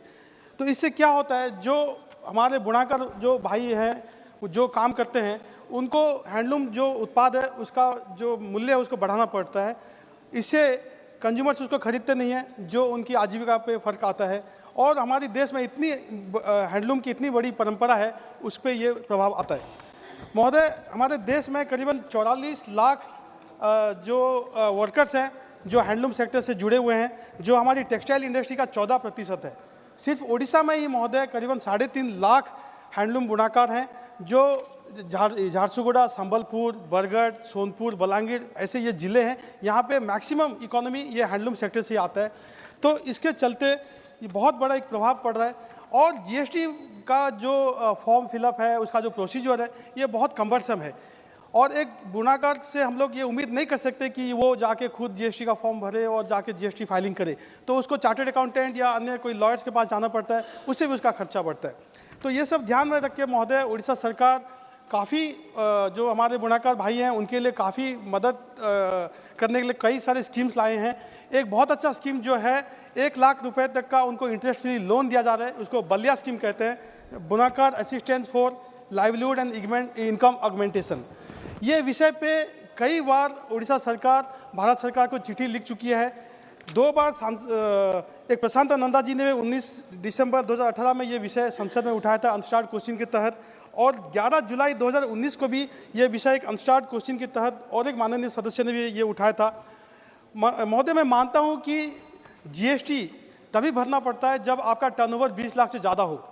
तो इससे क्या होता है, जो हमारे बुनाकर जो भाई हैं जो काम करते हैं, उनको हैंडलूम जो उत्पाद है उसका जो मूल्य है उसको बढ़ाना पड़ता है। इससे कंज्यूमर्स उसको खरीदते नहीं हैं, जो उनकी आजीविका पे फ़र्क आता है। और हमारे देश में इतनी हैंडलूम की इतनी बड़ी परंपरा है, उस पर ये प्रभाव आता है। महोदय, हमारे देश में करीबन 44 लाख जो वर्कर्स हैं जो हैंडलूम सेक्टर से जुड़े हुए हैं, जो हमारी टेक्सटाइल इंडस्ट्री का 14% है। सिर्फ उड़ीसा में ही महोदय करीबन 3.5 लाख हैंडलूम बुनाकार हैं, जो झारसुगुड़ा, संबलपुर, बरगढ़, सोनपुर, बलांगीर ऐसे ये ज़िले हैं, यहाँ पे मैक्सिमम इकोनॉमी ये हैंडलूम सेक्टर से आता है। तो इसके चलते ये बहुत बड़ा एक प्रभाव पड़ रहा है। और GST का जो फॉर्म फिलअप है, उसका जो प्रोसीजर है, ये बहुत कम्बरसम है। और एक बुनाकार से हम लोग ये उम्मीद नहीं कर सकते कि वो जाके खुद GST का फॉर्म भरे और जाके GST फाइलिंग करे, तो उसको चार्टर्ड अकाउंटेंट या अन्य कोई लॉयर्स के पास जाना पड़ता है, उससे भी उसका खर्चा बढ़ता है। तो ये सब ध्यान में रख के महोदय, उड़ीसा सरकार काफ़ी जो हमारे बुनाकार भाई हैं उनके लिए काफ़ी मदद करने के लिए कई सारे स्कीम्स लाए हैं। एक बहुत अच्छा स्कीम जो है, 1 लाख रुपए तक का उनको इंटरेस्ट फ्री लोन दिया जा रहा है, उसको बलिया स्कीम कहते हैं, Bunakar assistance for livelihood and income augmentation. ये विषय पे कई बार उड़ीसा सरकार भारत सरकार को चिट्ठी लिख चुकी है। 2 बार एक प्रशांत नंदा जी ने 19 दिसंबर 2018 में ये विषय संसद में उठाया था अनस्टार्ड क्वेश्चन के तहत, और 11 जुलाई 2019 को भी ये विषय एक अनस्टार्ड क्वेश्चन के तहत और एक माननीय सदस्य ने भी ये उठाया था। महोदय, मैं मानता हूँ कि GST तभी भरना पड़ता है जब आपका टर्नओवर 20 लाख से ज़्यादा हो,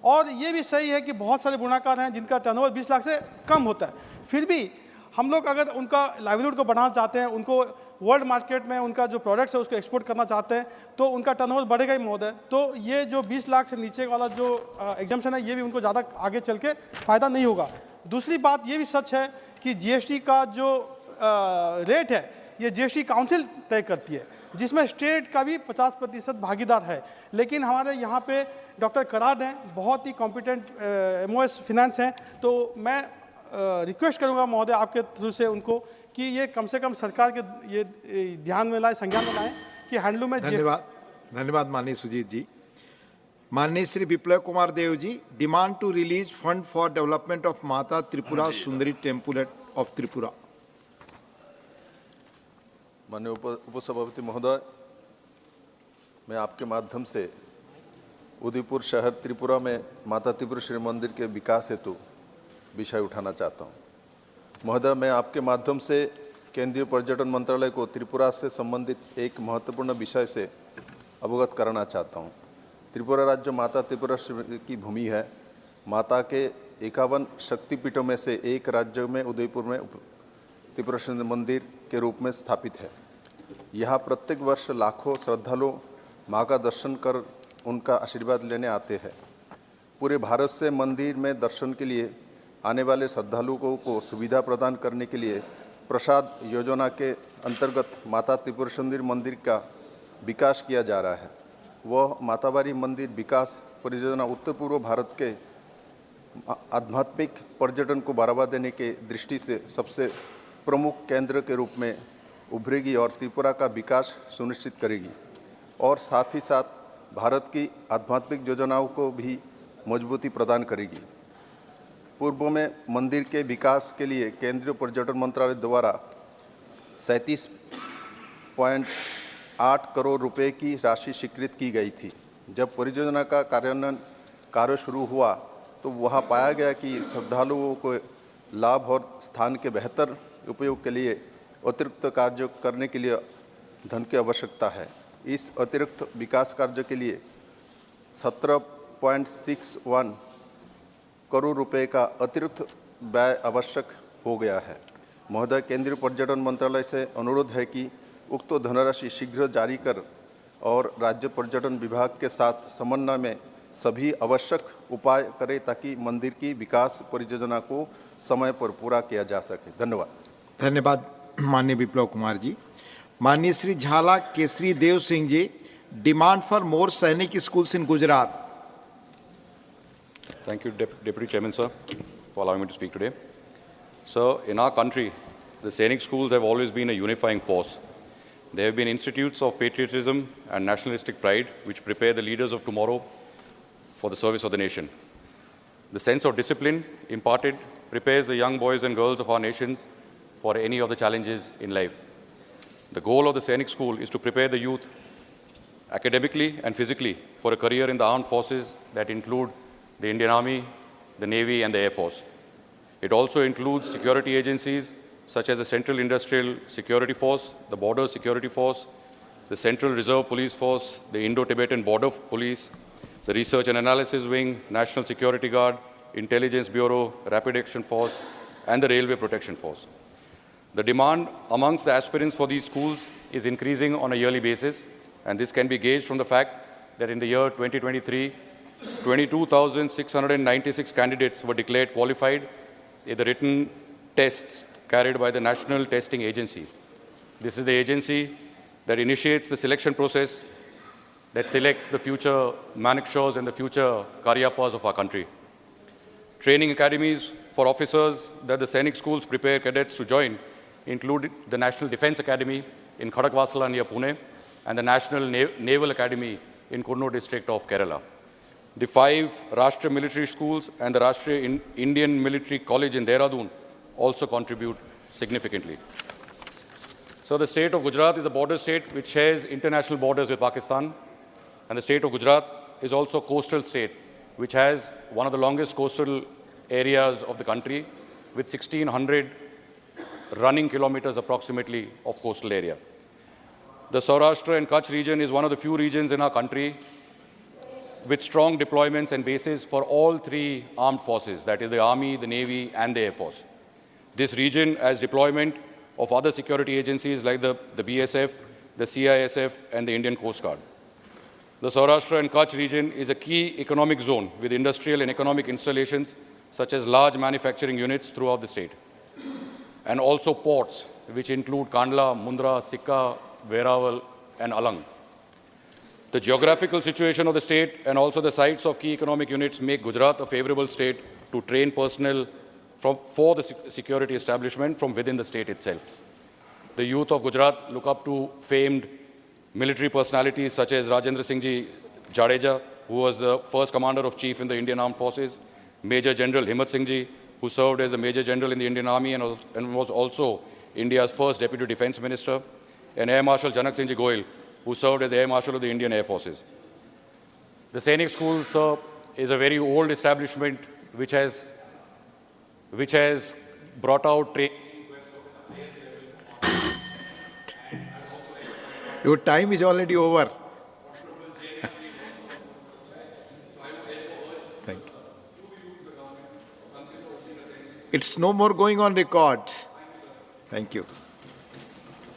और ये भी सही है कि बहुत सारे बुनाकार हैं जिनका टर्नओवर 20 लाख से कम होता है। फिर भी हम लोग अगर उनका लाइवलीहुड को बढ़ाना चाहते हैं, उनको वर्ल्ड मार्केट में उनका जो प्रोडक्ट्स है उसको एक्सपोर्ट करना चाहते हैं, तो उनका टर्नओवर बढ़ेगा ही महोदय। तो ये जो 20 लाख से नीचे वाला जो एग्जाम्पशन है, ये भी उनको ज़्यादा आगे चल के फ़ायदा नहीं होगा। दूसरी बात ये भी सच है कि GST का जो रेट है, ये GST काउंसिल तय करती है, जिसमें स्टेट का भी 50% भागीदार है। लेकिन हमारे यहाँ पे डॉक्टर कराड हैं, बहुत ही कॉम्पिटेंट MOS फिनेंस हैं, तो मैं रिक्वेस्ट करूँगा महोदय आपके थ्रू से उनको कि ये कम से कम सरकार के ये ध्यान में लाए, संज्ञान में लाएं कि हैंडलूम में। धन्यवाद माननीय सुजीत जी। माननीय Shri Biplab Kumar Deb ji, demand to release fund for development of Mata Tripura Sundari temple of Tripura. माननीय उपसभापति महोदय, मैं आपके माध्यम से उदयपुर शहर त्रिपुरा में माता त्रिपुरेश्वरी मंदिर के विकास हेतु विषय उठाना चाहता हूँ। महोदय, मैं आपके माध्यम से केंद्रीय पर्यटन मंत्रालय को त्रिपुरा से संबंधित एक महत्वपूर्ण विषय से अवगत कराना चाहता हूँ। त्रिपुरा राज्य माता त्रिपुरेश्वरी की भूमि है। माता के 51 शक्तिपीठों में से एक राज्य में उदयपुर में त्रिपुरेश्वरी मंदिर के रूप में स्थापित है। यहाँ प्रत्येक वर्ष लाखों श्रद्धालु माँ का दर्शन कर उनका आशीर्वाद लेने आते हैं। पूरे भारत से मंदिर में दर्शन के लिए आने वाले श्रद्धालुओं को सुविधा प्रदान करने के लिए प्रसाद योजना के अंतर्गत माता त्रिपुरेश्वरी मंदिर का विकास किया जा रहा है। वह मातावारी मंदिर विकास परियोजना उत्तर पूर्व भारत के आध्यात्मिक पर्यटन को बढ़ावा देने के दृष्टि से सबसे प्रमुख केंद्र के रूप में उभरेगी और त्रिपुरा का विकास सुनिश्चित करेगी, और साथ ही साथ भारत की आध्यात्मिक योजनाओं को भी मजबूती प्रदान करेगी। पूर्व में मंदिर के विकास के लिए केंद्रीय पर्यटन मंत्रालय द्वारा 37.8 करोड़ रुपए की राशि स्वीकृत की गई थी। जब परियोजना का कार्यान्वयन कार्य शुरू हुआ तो वहां पाया गया कि श्रद्धालुओं को लाभ और स्थान के बेहतर उपयोग के लिए अतिरिक्त कार्य करने के लिए धन की आवश्यकता है। इस अतिरिक्त विकास कार्य के लिए 17.61 करोड़ रुपए का अतिरिक्त व्यय आवश्यक हो गया है। महोदय, केंद्रीय पर्यटन मंत्रालय से अनुरोध है कि उक्त धनराशि शीघ्र जारी कर और राज्य पर्यटन विभाग के साथ समन्वय में सभी आवश्यक उपाय करें ताकि मंदिर की विकास परियोजना को समय पर पूरा किया जा सके। धन्यवाद। धन्यवाद माननीय विप्लव कुमार जी। माननीय श्री झाला Kesari Dev Singh ji, demand for more सैनिक schools in Gujarat. Thank you, Deputy Chairman, sir, for allowing me to speak today. So, in our country, the Sainik schools have always been a unifying force. They have been institutes of patriotism and nationalistic pride which prepare the leaders of tomorrow for the service of the nation. The sense of discipline imparted prepares the young boys and girls of our nations for any of the challenges in life. The goal of the Sainik school is to prepare the youth academically and physically for a career in the armed forces that include the Indian Army, the Navy, and the Air Force. It also includes security agencies such as the Central Industrial Security Force, the Border Security Force, the Central Reserve Police Force, the Indo-Tibetan Border Police, the Research and Analysis Wing, National Security Guard, Intelligence Bureau, Rapid Action Force, and the Railway Protection Force. The demand amongst the aspirants for these schools is increasing on a yearly basis, and this can be gauged from the fact that in the year 2023, 22,696 candidates were declared qualified in the written tests carried by the National Testing Agency. This is the agency that initiates the selection process that selects the future Manekshas and the future Karyappas of our country. Training academies for officers that the Sainik schools prepare cadets to join include the National Defence Academy in Khadakwasala near Pune and the National Naval Academy in Kurnool district of Kerala. The 5 Rashtriya military schools and the Rashtriya Indian Military College in Dehradun also contribute significantly. So the state of Gujarat is a border state which shares international borders with Pakistan, and the state of Gujarat is also a coastal state which has one of the longest coastal areas of the country with 1,600 running kilometers approximately of coastal area. The Saurashtra and Kutch region is one of the few regions in our country with strong deployments and bases for all 3 armed forces, that is the Army, the Navy, and the Air Force. This region has deployment of other security agencies like the BSF, the CISF, and the Indian Coast Guard. The Saurashtra and Kutch region is a key economic zone with industrial and economic installations such as large manufacturing units throughout the state, and also ports which include Kandla, Mundra, Sikka, Veeraval, and Alang. The geographical situation of the state and also the sites of key economic units make Gujarat a favorable state to train personnel for the security establishment from within the state itself. The youth of Gujarat look up to famed military personalities such as Rajendra Singh Ji Jadeja, who was the first Commander-in-Chief in the Indian Armed Forces, Major General Himmat Singh Ji, who served as the Major General in the Indian Army and was also India's first Deputy Defence Minister, and Air Marshal Janak Singh Ji Goyal, who served as the Air Marshal of the Indian Air Forces. The Sainik School, sir, is a very old establishment which has brought out training. Your time is already over. Thank you. It's no more going on record. Thank you.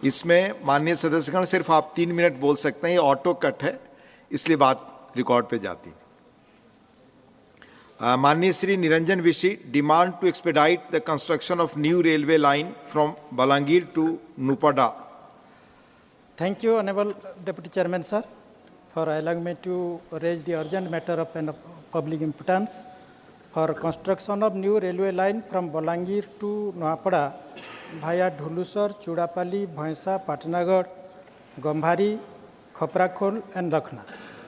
इसमें माननीय सदस्यगण सिर्फ आप 3 minute बोल सकते हैं, ये auto cut है इसलिए बात रिकॉर्ड पे जाती। माननीय Shri Niranjan Vishi, demand to expedite the construction of new railway line from Balangir to Nupada. Thank you, Honorable Deputy Chairman, sir, for allowing me to raise the urgent matter of public importance for construction of new railway line from Balangir to Nuapada via Dhulusar, Chudapalli, Bhainsa, Patnagarh, Gambhari, Khoprakhol, and Lakhna.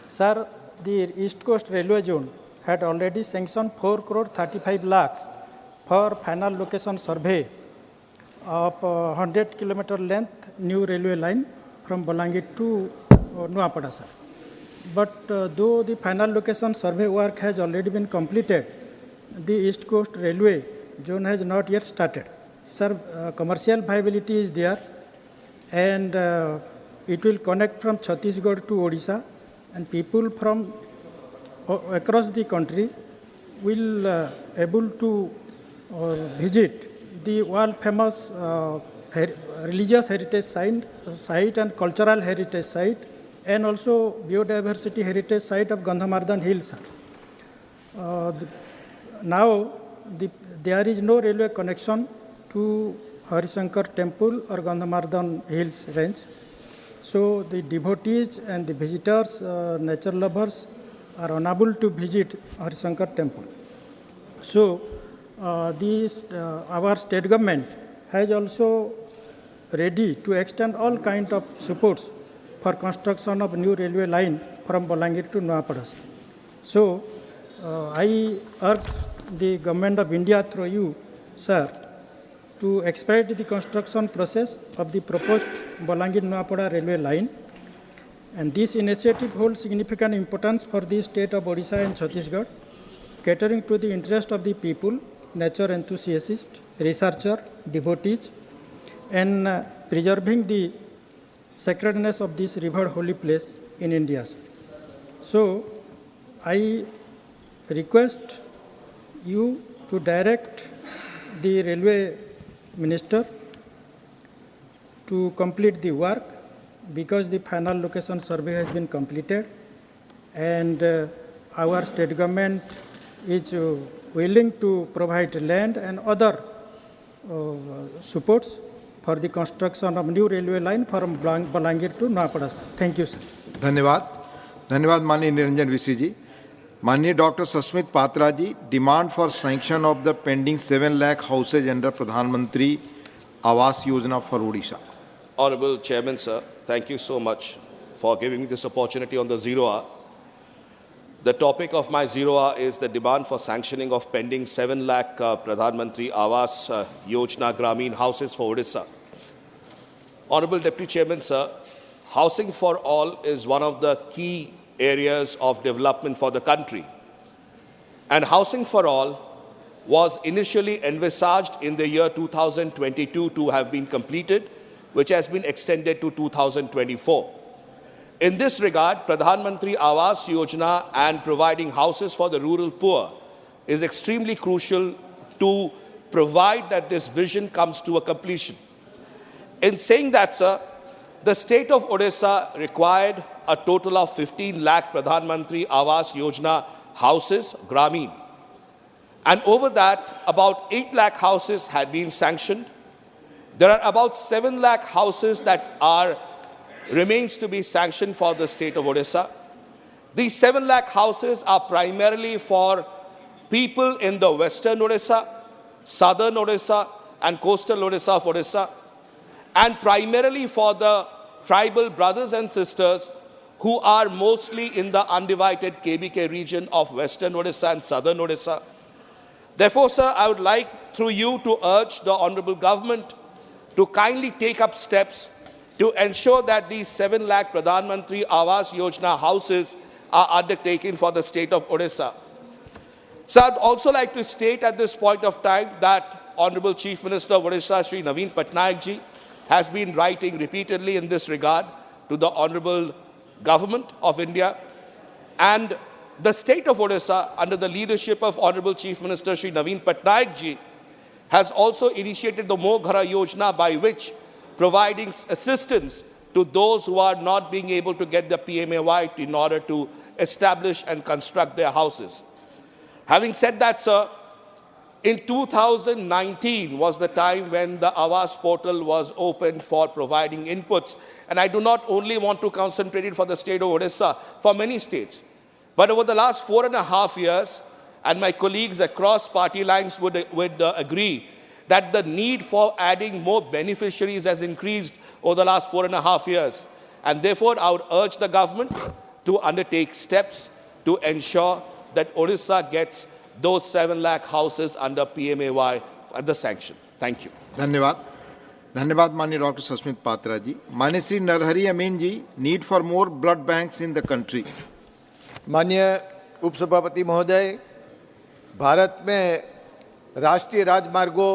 Sir, the East Coast Railway Zone had already sanctioned 4 crore 35 lakhs for final location survey of 100 kilometer length new railway line from Balangir to Nuapada, sir. But though the final location survey work has already been completed, the East Coast Railway Zone has not yet started. Sir, commercial viability is there, and it will connect from Chhattisgarh to Odisha, and people from across the country will able to visit the world famous religious heritage site and cultural heritage site, and also biodiversity heritage site of Gandhamardan Hills. Now there is no railway connection to Harishankar Temple or Gandhamardan Hills range. So the devotees and the visitors, nature lovers, are unable to visit Harishankar Temple. So our state government has also ready to extend all kind of supports for construction of new railway line from Bolangir to Noapadas. So, I urge the Government of India through you, sir, to expedite the construction process of the proposed Bolangir-Noapada railway line. And this initiative holds significant importance for the state of Odisha and Chhattisgarh, catering to the interest of the people, nature enthusiasts, researchers, devotees, and preserving the sacredness of this revered holy place in India. So, I request you to direct the railway minister to complete the work, because the final location survey has been completed, and our state government is willing to provide land and other supports for the construction of new railway line from Bolangir to Noapadas. Thank you, sir. धन्यवाद. धन्यवाद माननीय निरंजन विशी जी. माननीय doctor Sasmit Patra ji, demand for sanction of the pending 7 lakh houses under Pradhan Mantri Awas Yojana for Odisha. Honorable Chairman, sir, thank you so much for giving me this opportunity on the Zero Hour. The topic of my Zero Hour is the demand for sanctioning of pending 7 lakh Pradhan Mantri Awas Yojana Grameen houses for Odisha. Honorable Deputy Chairman, sir, housing for all is one of the key areas of development for the country. And housing for all was initially envisaged in the year 2022 to have been completed, which has been extended to 2024. In this regard, Pradhan Mantri Awas Yojana and providing houses for the rural poor is extremely crucial to provide that this vision comes to a completion. In saying that, sir, the state of Odisha required a total of 15 lakh Pradhan Mantri Awas Yojana houses, Grameen. And over that, about 8 lakh houses had been sanctioned. There are about 7 lakh houses that remains to be sanctioned for the state of Odisha. These 7 lakh houses are primarily for people in the western Odisha, southern Odisha, and coastal Odisha of Odisha, and primarily for the tribal brothers and sisters who are mostly in the undivided KBK region of western Odisha and southern Odisha. Therefore, sir, I would like through you to urge the honorable government to kindly take up steps to ensure that these 7 lakh Pradhan Mantri Awas Yojana houses are undertaken for the state of Odisha. So I'd also like to state at this point of time that Honorable Chief Minister of Odisha, Shri Naveen Patnaik ji, has been writing repeatedly in this regard to the Honorable Government of India, and the state of Odisha, under the leadership of Honorable Chief Minister Shri Naveen Patnaik ji, has also initiated the Mo Ghara Yojana, by which providing assistance to those who are not being able to get the PMAY in order to establish and construct their houses. Having said that, sir, in 2019 was the time when the Awas portal was opened for providing inputs. And I do not only want to concentrate it for the state of Odisha, for many states. But over the last 4.5 years, and my colleagues across party lines would agree that the need for adding more beneficiaries has increased over the last 4.5 years. And therefore, I would urge the government to undertake steps to ensure that Odisha gets those 7 lakh houses under PMAY at the sanction. Thank you. धन्यवाद. धन्यवाद माननीय doctor Sasmit Patra ji. माननीय Shri Narhari Amin ji, need for more blood banks in the country. माननीय उपसभापति महोदय, भारत में राष्ट्रीय राजमार्गों,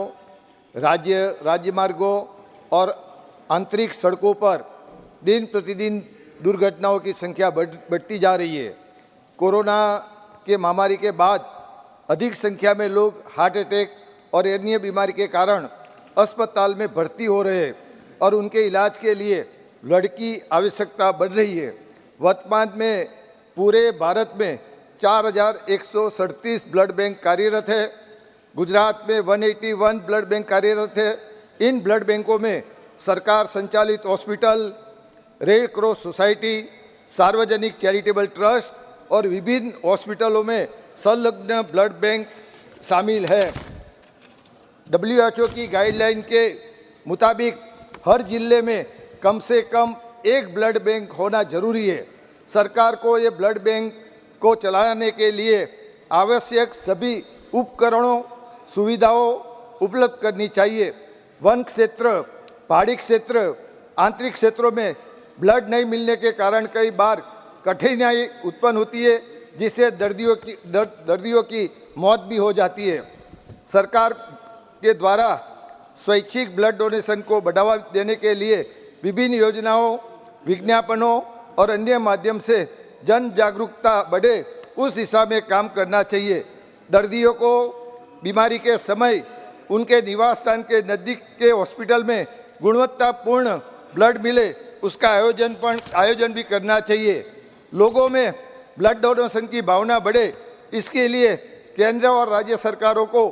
राज्य मार्गों और आंतरिक सड़कों पर दिन प्रतिदिन दुर्घटनाओं की संख्या बढ़ती जा रही है. कोरोना के महामारी के बाद अधिक संख्या में लोग हार्ट अटैक और अन्य बीमारी के कारण अस्पताल में भर्ती हो रहे हैं और उनके इलाज के लिए ब्लड की आवश्यकता बढ़ रही है. वर्तमान में पूरे भारत में 4,137 ब्लड बैंक कार्यरत है. गुजरात में 181 ब्लड बैंक कार्यरत है. इन ब्लड बैंकों में सरकार संचालित हॉस्पिटल, रेड क्रॉस सोसाइटी, सार्वजनिक चैरिटेबल ट्रस्ट और विभिन्न हॉस्पिटलों में संलग्न ब्लड बैंक शामिल है. WHO की गाइडलाइन के मुताबिक हर जिले में कम से कम एक ब्लड बैंक होना जरूरी है। सरकार को ये ब्लड बैंक को चलाने के लिए आवश्यक सभी उपकरणों सुविधाओं उपलब्ध करनी चाहिए। वन क्षेत्र, पहाड़ी क्षेत्र, आंतरिक क्षेत्रों में ब्लड नहीं मिलने के कारण कई बार कठिनाई उत्पन्न होती है, जिससे दर्दियों की मौत भी हो जाती है। सरकार के द्वारा स्वैच्छिक ब्लड डोनेशन को बढ़ावा देने के लिए विभिन्न योजनाओं, विज्ञापनों और अन्य माध्यम से जन जागरूकता बढ़े, उस दिशा में काम करना चाहिए। दर्दियों को बीमारी के समय उनके निवास स्थान के नज़दीक के हॉस्पिटल में गुणवत्तापूर्ण ब्लड मिले, उसका आयोजन भी करना चाहिए। लोगों में ब्लड डोनेशन की भावना बढ़े, इसके लिए केंद्र और राज्य सरकारों को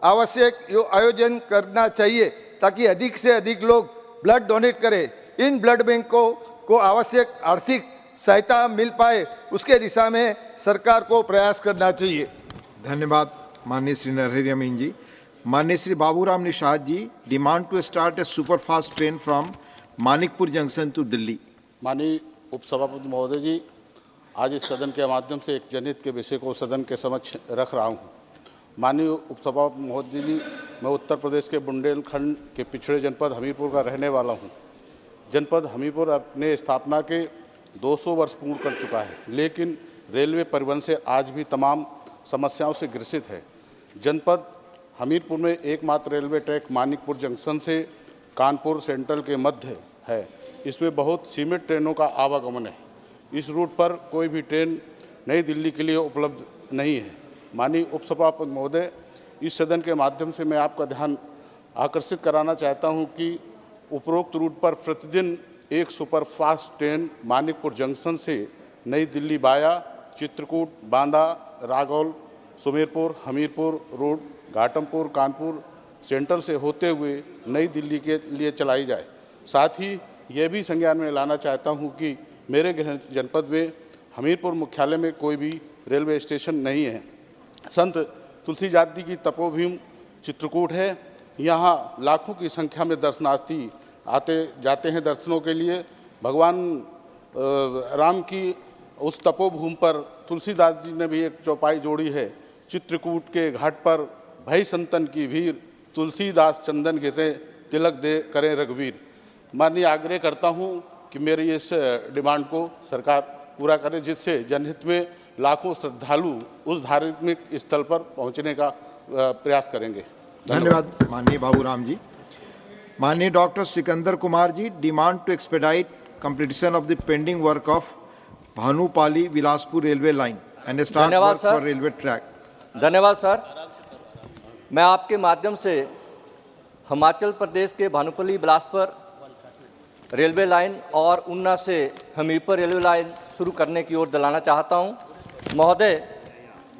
आवश्यक आयोजन करना चाहिए ताकि अधिक से अधिक लोग ब्लड डोनेट करें। इन ब्लड बैंकों को आवश्यक आर्थिक सहायता मिल पाए, उसके दिशा में सरकार को प्रयास करना चाहिए। धन्यवाद माननीय श्री नरहरि अमीन जी। माननीय Shri Baburam Nishad ji, demand to start a superfast train from Manikpur junction to Delhi. माननीय उपसभापति महोदय जी, आज इस सदन के माध्यम से एक जनहित के विषय को सदन के समक्ष रख रहा हूँ। माननीय उपसभापति महोदय जी, मैं उत्तर प्रदेश के बुंदेलखंड के पिछड़े जनपद हमीरपुर का रहने वाला हूँ। जनपद हमीरपुर अपने स्थापना के 200 वर्ष पूर्ण कर चुका है, लेकिन रेलवे परिवहन से आज भी तमाम समस्याओं से ग्रसित है। जनपद हमीरपुर में एकमात्र रेलवे ट्रैक मानिकपुर जंक्शन से कानपुर सेंट्रल के मध्य है। इसमें बहुत सीमित ट्रेनों का आवागमन है। इस रूट पर कोई भी ट्रेन नई दिल्ली के लिए उपलब्ध नहीं है। माननीय उपसभापति महोदय, इस सदन के माध्यम से मैं आपका ध्यान आकर्षित कराना चाहता हूं कि उपरोक्त रूट पर प्रतिदिन एक सुपरफास्ट ट्रेन मानिकपुर जंक्शन से नई Delhi via Chitrakoot, Banda, Ragaul, Sumerpur, Hamirpur road, Ghatampur, Kanpur central से होते हुए नई दिल्ली के लिए चलाई जाए। साथ ही ये भी संज्ञान में लाना चाहता हूं कि मेरे जनपद में हमीरपुर मुख्यालय में कोई भी रेलवे स्टेशन नहीं है। संत तुलसीदास जी की तपोभूमि चित्रकूट है। यहाँ लाखों की संख्या में दर्शनार्थी आते जाते हैं दर्शनों के लिए। भगवान राम की उस तपोभूमि पर तुलसीदास जी ने भी एक चौपाई जोड़ी है। चित्रकूट के घाट पर भई संतन की भीड़, तुलसीदास चंदन घिसे तिलक दे करें रघुवीर। माननीय आग्रह करता हूँ कि मेरी इस डिमांड को सरकार पूरा करे, जिससे जनहित में लाखों श्रद्धालु उस धार्मिक स्थल पर पहुँचने का प्रयास करेंगे। धन्यवाद माननीय बाबूराम जी। माननीय doctor Sikandar Kumar ji, demand to expedite completion of the pending work of Bhanupali Bilaspur railway line and start work for railway track. धन्यवाद सर। मैं आपके माध्यम से हिमाचल प्रदेश के भानुपल्ली बिलासपुर रेलवे लाइन और ऊना से हमीरपुर रेलवे लाइन शुरू करने की ओर दिलाना चाहता हूं। महोदय,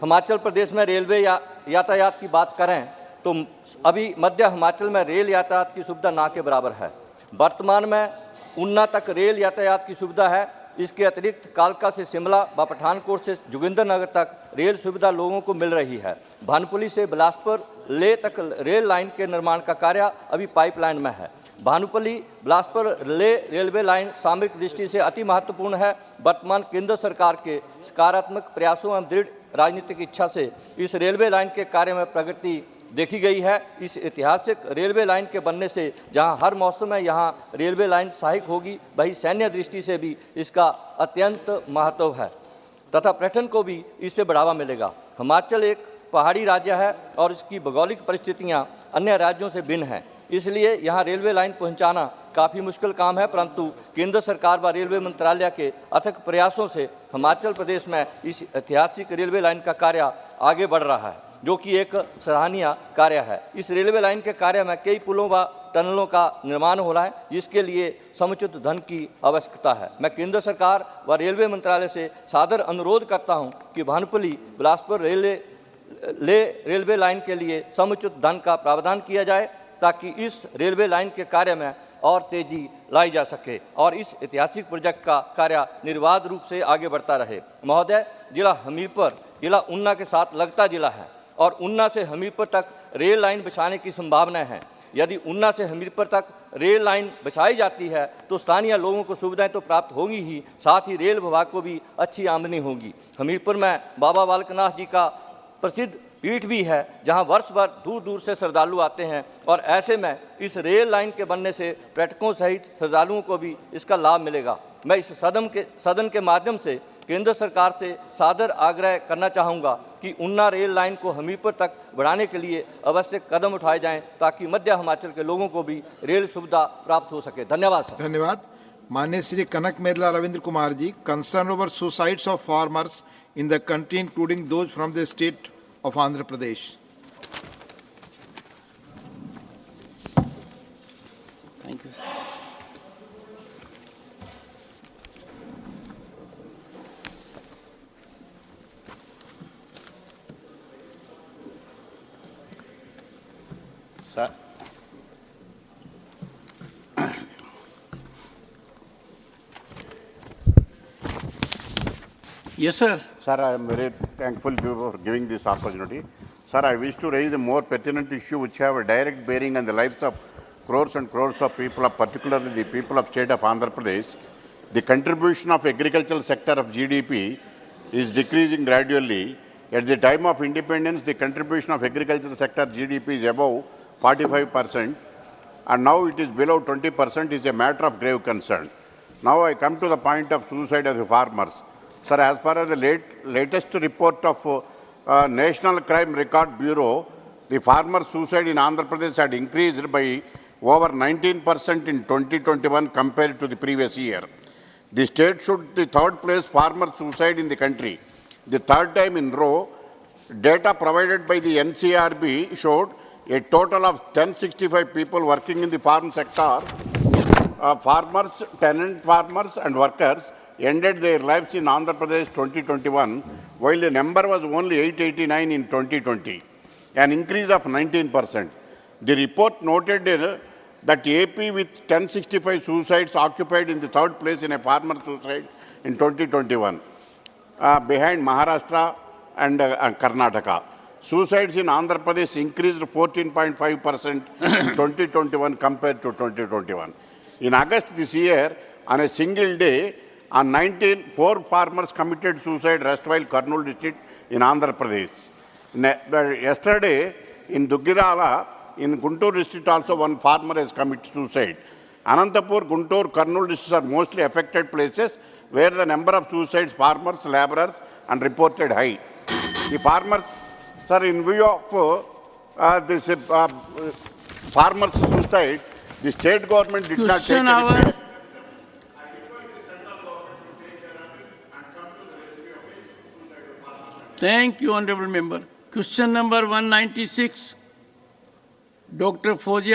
हिमाचल प्रदेश में रेलवे यातायात की बात करें तो अभी मध्य हिमाचल में रेल यातायात की सुविधा ना के बराबर है। वर्तमान में ऊना तक रेल यातायात की सुविधा है। इसके अतिरिक्त कालका से शिमला व पठानकोट से जोगिंद्रनगर तक रेल सुविधा लोगों को मिल रही है। भानुपल्ली से बिलासपुर ले तक रेल लाइन के निर्माण का कार्य अभी पाइपलाइन में है। भानुपल्ली बिलासपुर ले रेलवे लाइन सामरिक दृष्टि से अति महत्वपूर्ण है। वर्तमान केंद्र सरकार के सकारात्मक प्रयासों एवं दृढ़ राजनीतिक इच्छा से इस रेलवे लाइन के कार्य में प्रगति देखी गई है। इस ऐतिहासिक रेलवे लाइन के बनने से जहां हर मौसम में यहां रेलवे लाइन सहायक होगी, वहीं सैन्य दृष्टि से भी इसका अत्यंत महत्व है तथा पर्यटन को भी इससे बढ़ावा मिलेगा। हिमाचल एक पहाड़ी राज्य है और इसकी भौगोलिक परिस्थितियां अन्य राज्यों से भिन्न हैं, इसलिए यहाँ रेलवे लाइन पहुँचाना काफ़ी मुश्किल काम है। परंतु केंद्र सरकार व रेलवे मंत्रालय के अथक प्रयासों से हिमाचल प्रदेश में इस ऐतिहासिक रेलवे लाइन का कार्य आगे बढ़ रहा है, जो कि एक सराहनीय कार्य है। इस रेलवे लाइन के कार्य में कई पुलों व टनलों का निर्माण हो रहा है, जिसके लिए समुचित धन की आवश्यकता है। मैं केंद्र सरकार व रेलवे मंत्रालय से सादर अनुरोध करता हूं कि भानुपल्ली बिलासपुर रेलवे लाइन के लिए समुचित धन का प्रावधान किया जाए, ताकि इस रेलवे लाइन के कार्य में और तेजी लाई जा सके और इस ऐतिहासिक प्रोजेक्ट का कार्य निर्बाध रूप से आगे बढ़ता रहे। महोदय, जिला हमीरपुर जिला ऊना के साथ लगता जिला है और ऊना से हमीरपुर तक रेल लाइन बिछाने की संभावना है। यदि उन्ना से हमीरपुर तक रेल लाइन बिछाई जाती है तो स्थानीय लोगों को सुविधाएं तो प्राप्त होंगी ही, साथ ही रेल विभाग को भी अच्छी आमदनी होगी। हमीरपुर में बाबा बालकनाथ जी का प्रसिद्ध पीठ भी है, जहां वर्ष भर दूर दूर से श्रद्धालु आते हैं और ऐसे में इस रेल लाइन के बनने से पर्यटकों सहित श्रद्धालुओं को भी इसका लाभ मिलेगा। मैं इस सदन के माध्यम से केंद्र सरकार से सादर आग्रह करना चाहूँगा कि उन्ना रेल लाइन को हमीरपुर तक बढ़ाने के लिए अवश्य कदम उठाए जाएं, ताकि मध्य हिमाचल के लोगों को भी रेल सुविधा प्राप्त हो सके। धन्यवाद सर। धन्यवाद। माननीय Shri Kanak Medala Ravindra Kumar ji, concern over suicides of farmers in the country including those from the state of Andhra Pradesh. Thank you. Sir. Yes, sir. Sir, I am very thankful to you for giving this opportunity. Sir, I wish to raise a more pertinent issue which have a direct bearing on the lives of crores and crores of people, particularly the people of state of Andhra Pradesh. The contribution of agricultural sector of GDP is decreasing gradually. At the time of independence, the contribution of agricultural sector GDP is above 45%, and now it is below 20%. Is a matter of grave concern. Now I come to the point of suicide of the farmers. Sir, as far as the latest report of National Crime Record Bureau, the farmer suicide in Andhra Pradesh had increased by over 19% in 2021 compared to the previous year. The state should the third place farmer suicide in the country. The third time in row, data provided by the NCRB showed a total of 1065 people working in the farm sector, farmers, tenant farmers and workers ended their lives in Andhra Pradesh 2021, while the number was only 889 in 2020, an increase of 19%. The report noted that AP with 1065 suicides occupied in the third place in a farmer suicide in 2021, behind Maharashtra and Karnataka. Suicides in Andhra Pradesh increased 14.5% in 2021 compared to 2021. In August this year, on a single day, on 4 farmers committed suicide erstwhile Kurnool district in Andhra Pradesh. Yesterday, in Duggirala, in Guntur district also one farmer has committed suicide. Anantapur, Guntur, Kurnool districts are mostly affected places where the number of suicides, farmers, laborers, and reported high. The farmers, sir, in view of this farmers' suicide, the state government did not take any step. Thank you, Honorable Member. Question number 196, Dr. Fozia